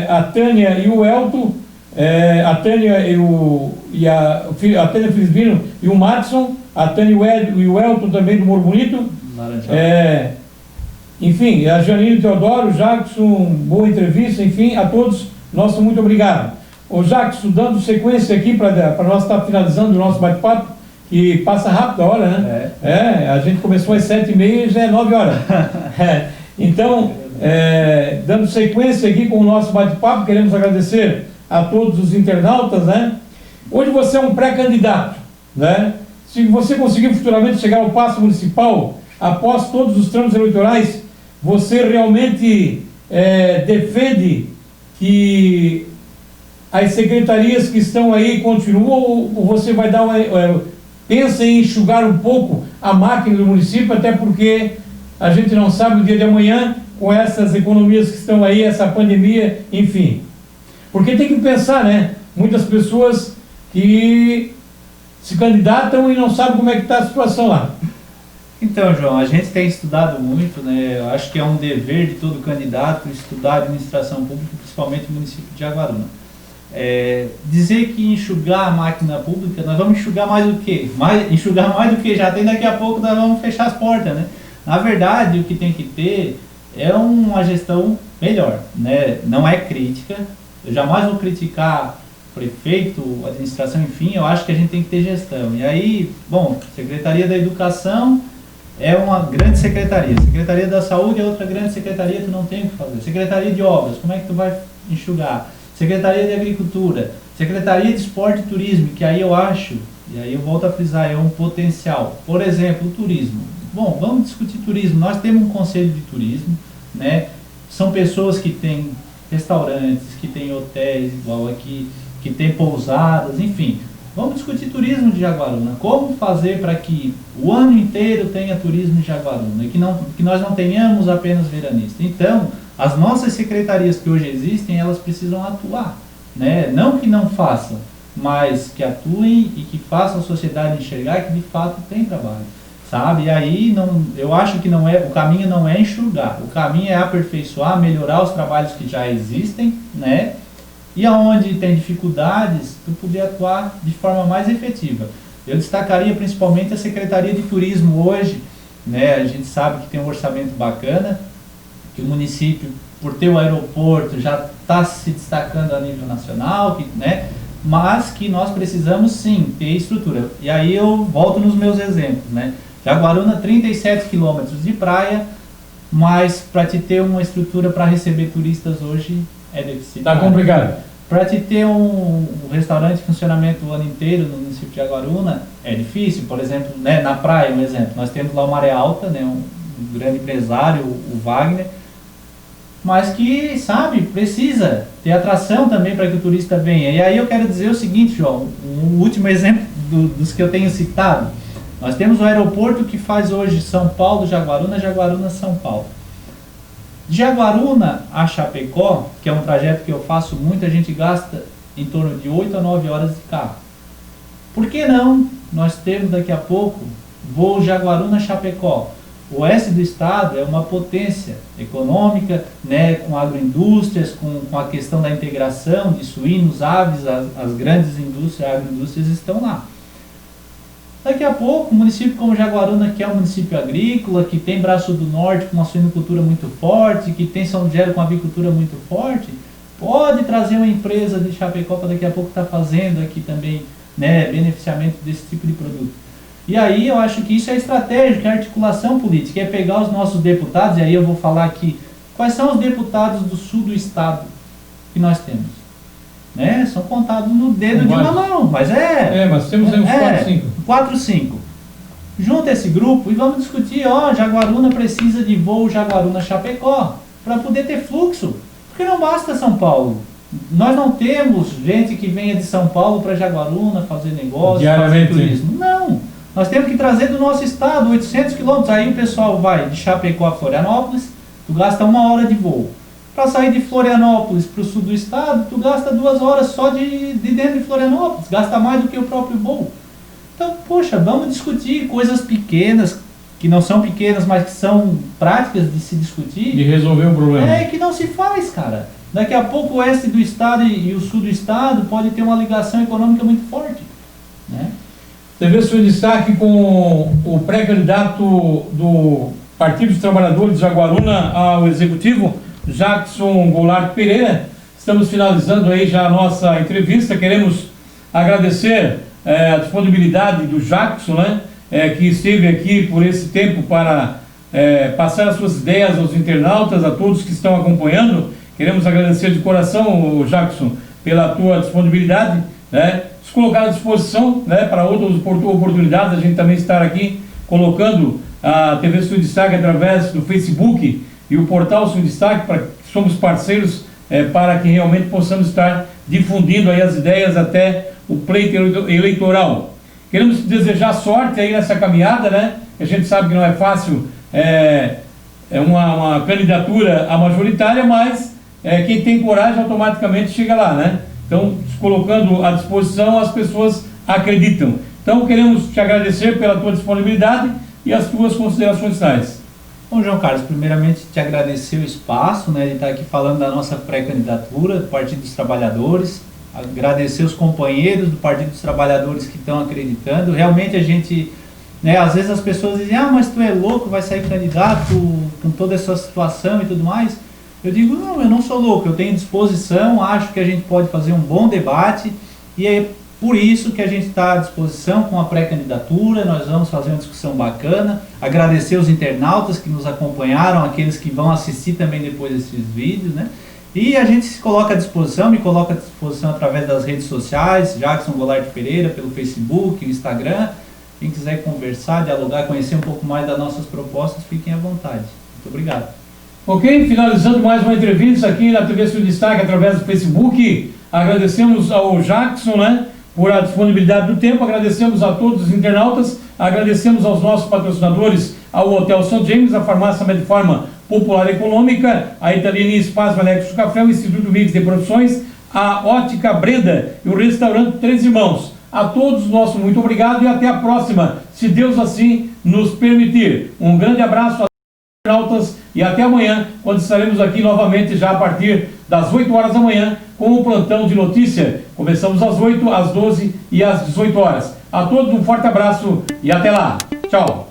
a Tânia e o Elton, a Tânia a Tânia Frisbino e o Madison, a Tânia e o Elton também do Morro Bonito. Enfim, a Janine Teodoro, Jackson, boa entrevista, enfim, a todos, nosso muito obrigado. O Jackson, dando sequência aqui para nós estar finalizando o nosso bate-papo, que passa rápido a hora, né? A gente começou às 7h30 e já é 9 horas. Então, dando sequência aqui com o nosso bate-papo, queremos agradecer a todos os internautas, né? Hoje você é um pré-candidato, né? Se você conseguir futuramente chegar ao paço municipal, após todos os trâmites eleitorais, você realmente defende que as secretarias que estão aí continuam, ou você vai dar pensa em enxugar um pouco a máquina do município, até porque a gente não sabe o dia de amanhã, com essas economias que estão aí, essa pandemia, enfim. Porque tem que pensar, né? Muitas pessoas que se candidatam e não sabem como é que está a situação lá. Então, João, a gente tem estudado muito, né? Eu acho que é um dever de todo candidato estudar a administração pública, principalmente no município de Jaguaruna. Dizer que enxugar a máquina pública, nós vamos enxugar mais do que? Enxugar mais do que já tem, daqui a pouco nós vamos fechar as portas, né? Na verdade, o que tem que ter é uma gestão melhor, né? Não é crítica, eu jamais vou criticar prefeito, administração, enfim, eu acho que a gente tem que ter gestão. E aí, bom, Secretaria da Educação é uma grande secretaria, Secretaria da Saúde é outra grande secretaria, tu não tem o que fazer. Secretaria de Obras, como é que tu vai enxugar? Secretaria de Agricultura, Secretaria de Esporte e Turismo, que aí eu acho, e aí eu volto a frisar, é um potencial. Por exemplo, o turismo. Bom, vamos discutir turismo. Nós temos um conselho de turismo, né? São pessoas que têm restaurantes, que têm hotéis igual aqui, que têm pousadas, enfim. Vamos discutir turismo de Jaguaruna. Como fazer para que o ano inteiro tenha turismo de Jaguaruna e que nós não tenhamos apenas veranistas. Então, as nossas secretarias que hoje existem, elas precisam atuar, né? Não que não façam, mas que atuem e que façam a sociedade enxergar que de fato tem trabalho, sabe? E aí eu acho que o caminho não é enxugar, o caminho é aperfeiçoar, melhorar os trabalhos que já existem, né? E aonde tem dificuldades, tu poder atuar de forma mais efetiva. Eu destacaria principalmente a Secretaria de Turismo hoje, né? A gente sabe que tem um orçamento bacana, que o município, por ter o aeroporto, já está se destacando a nível nacional, né? Mas que nós precisamos sim ter estrutura. E aí eu volto nos meus exemplos, né? Jaguaruna, 37 quilômetros de praia, mas para te ter uma estrutura para receber turistas hoje é deficitário. Está complicado. Para te ter um restaurante em funcionamento o ano inteiro no município de Jaguaruna é difícil. Por exemplo, né, na praia, um exemplo, nós temos lá o Maré Alta, né, um grande empresário, o Wagner, mas que, sabe, precisa ter atração também para que o turista venha. E aí eu quero dizer o seguinte, João, um último exemplo dos que eu tenho citado. Nós temos o aeroporto que faz hoje São Paulo, Jaguaruna, Jaguaruna, São Paulo. De Jaguaruna a Chapecó, que é um trajeto que eu faço muito, a gente gasta em torno de 8 a 9 horas de carro. Por que não nós temos daqui a pouco voo Jaguaruna-Chapecó? O oeste do estado é uma potência econômica, né, com agroindústrias, com a questão da integração de suínos, aves, as grandes indústrias, agroindústrias estão lá. Daqui a pouco, um município como Jaguaruna, que é um município agrícola, que tem Braço do Norte com uma suinocultura muito forte, que tem São Gero com uma avicultura muito forte, pode trazer uma empresa de Chapecó para daqui a pouco estar fazendo aqui também, né, beneficiamento desse tipo de produto. E aí eu acho que isso é estratégico, é articulação política, é pegar os nossos deputados, e aí eu vou falar aqui, quais são os deputados do sul do estado que nós temos? Né? São contados no dedo de uma mão, mas mas temos aí uns 4, 5. 4, 5. Junta esse grupo e vamos discutir, Jaguaruna precisa de voo Jaguaruna-Chapecó para poder ter fluxo, porque não basta São Paulo. Nós não temos gente que venha de São Paulo para Jaguaruna fazer negócio, fazer turismo. Não. Nós temos que trazer do nosso estado, 800 quilômetros. Aí o pessoal vai de Chapecó a Florianópolis, tu gasta 1 hora de voo. Para sair de Florianópolis para o sul do estado, tu gasta 2 horas só de dentro de Florianópolis. Gasta mais do que o próprio voo. Então, poxa, vamos discutir coisas pequenas, que não são pequenas, mas que são práticas de se discutir. De resolver um problema. É, que não se faz, cara. Daqui a pouco o oeste do estado e o sul do estado pode ter uma ligação econômica muito forte, né? Teve seu destaque com o pré-candidato do Partido dos Trabalhadores de Jaguaruna ao Executivo, Jackson Goulart Pereira. Estamos finalizando aí já a nossa entrevista. Queremos agradecer a disponibilidade do Jackson, né, que esteve aqui por esse tempo para passar as suas ideias aos internautas, a todos que estão acompanhando. Queremos agradecer de coração, Jackson, pela tua disponibilidade, né, se colocar à disposição, né, para outras oportunidades. A gente também estar aqui colocando a TV Sul Destaque através do Facebook e o portal Sul Destaque, para que somos parceiros para que realmente possamos estar difundindo aí as ideias até o pleito eleitoral. Queremos desejar sorte aí nessa caminhada, né? A gente sabe que não é fácil, uma candidatura à majoritária, mas quem tem coragem automaticamente chega lá, né? Então, se colocando à disposição, as pessoas acreditam. Então, queremos te agradecer pela tua disponibilidade e as tuas considerações finais. Bom, João Carlos, primeiramente te agradecer o espaço, né, de estar aqui falando da nossa pré-candidatura do Partido dos Trabalhadores, agradecer os companheiros do Partido dos Trabalhadores que estão acreditando. Realmente a gente, né, às vezes as pessoas dizem, mas tu é louco, vai sair candidato com toda essa situação e tudo mais. Eu digo, não, eu não sou louco, eu tenho disposição, acho que a gente pode fazer um bom debate e é por isso que a gente está à disposição com a pré-candidatura. Nós vamos fazer uma discussão bacana, agradecer os internautas que nos acompanharam, aqueles que vão assistir também depois desses vídeos, né? E a gente se coloca à disposição, me coloca à disposição através das redes sociais, Jackson Goulart Pereira, pelo Facebook, Instagram. Quem quiser conversar, dialogar, conhecer um pouco mais das nossas propostas, fiquem à vontade. Muito obrigado. Ok, finalizando mais uma entrevista aqui na TV Sul Destaque através do Facebook. Agradecemos ao Jackson, né, por a disponibilidade do tempo, agradecemos a todos os internautas, agradecemos aos nossos patrocinadores, ao Hotel São James, a Farmácia Medifarma Popular Econômica, a Italiani Espaço Anexo Café, o Instituto Mix de Produções, a Ótica Breda e o Restaurante Três Irmãos. A todos, nosso muito obrigado e até a próxima, se Deus assim nos permitir. Um grande abraço a internautas e até amanhã, quando estaremos aqui novamente já a partir das 8 horas da manhã com o plantão de notícia. Começamos às 8, às 12 e às 18 horas. A todos um forte abraço e até lá. Tchau.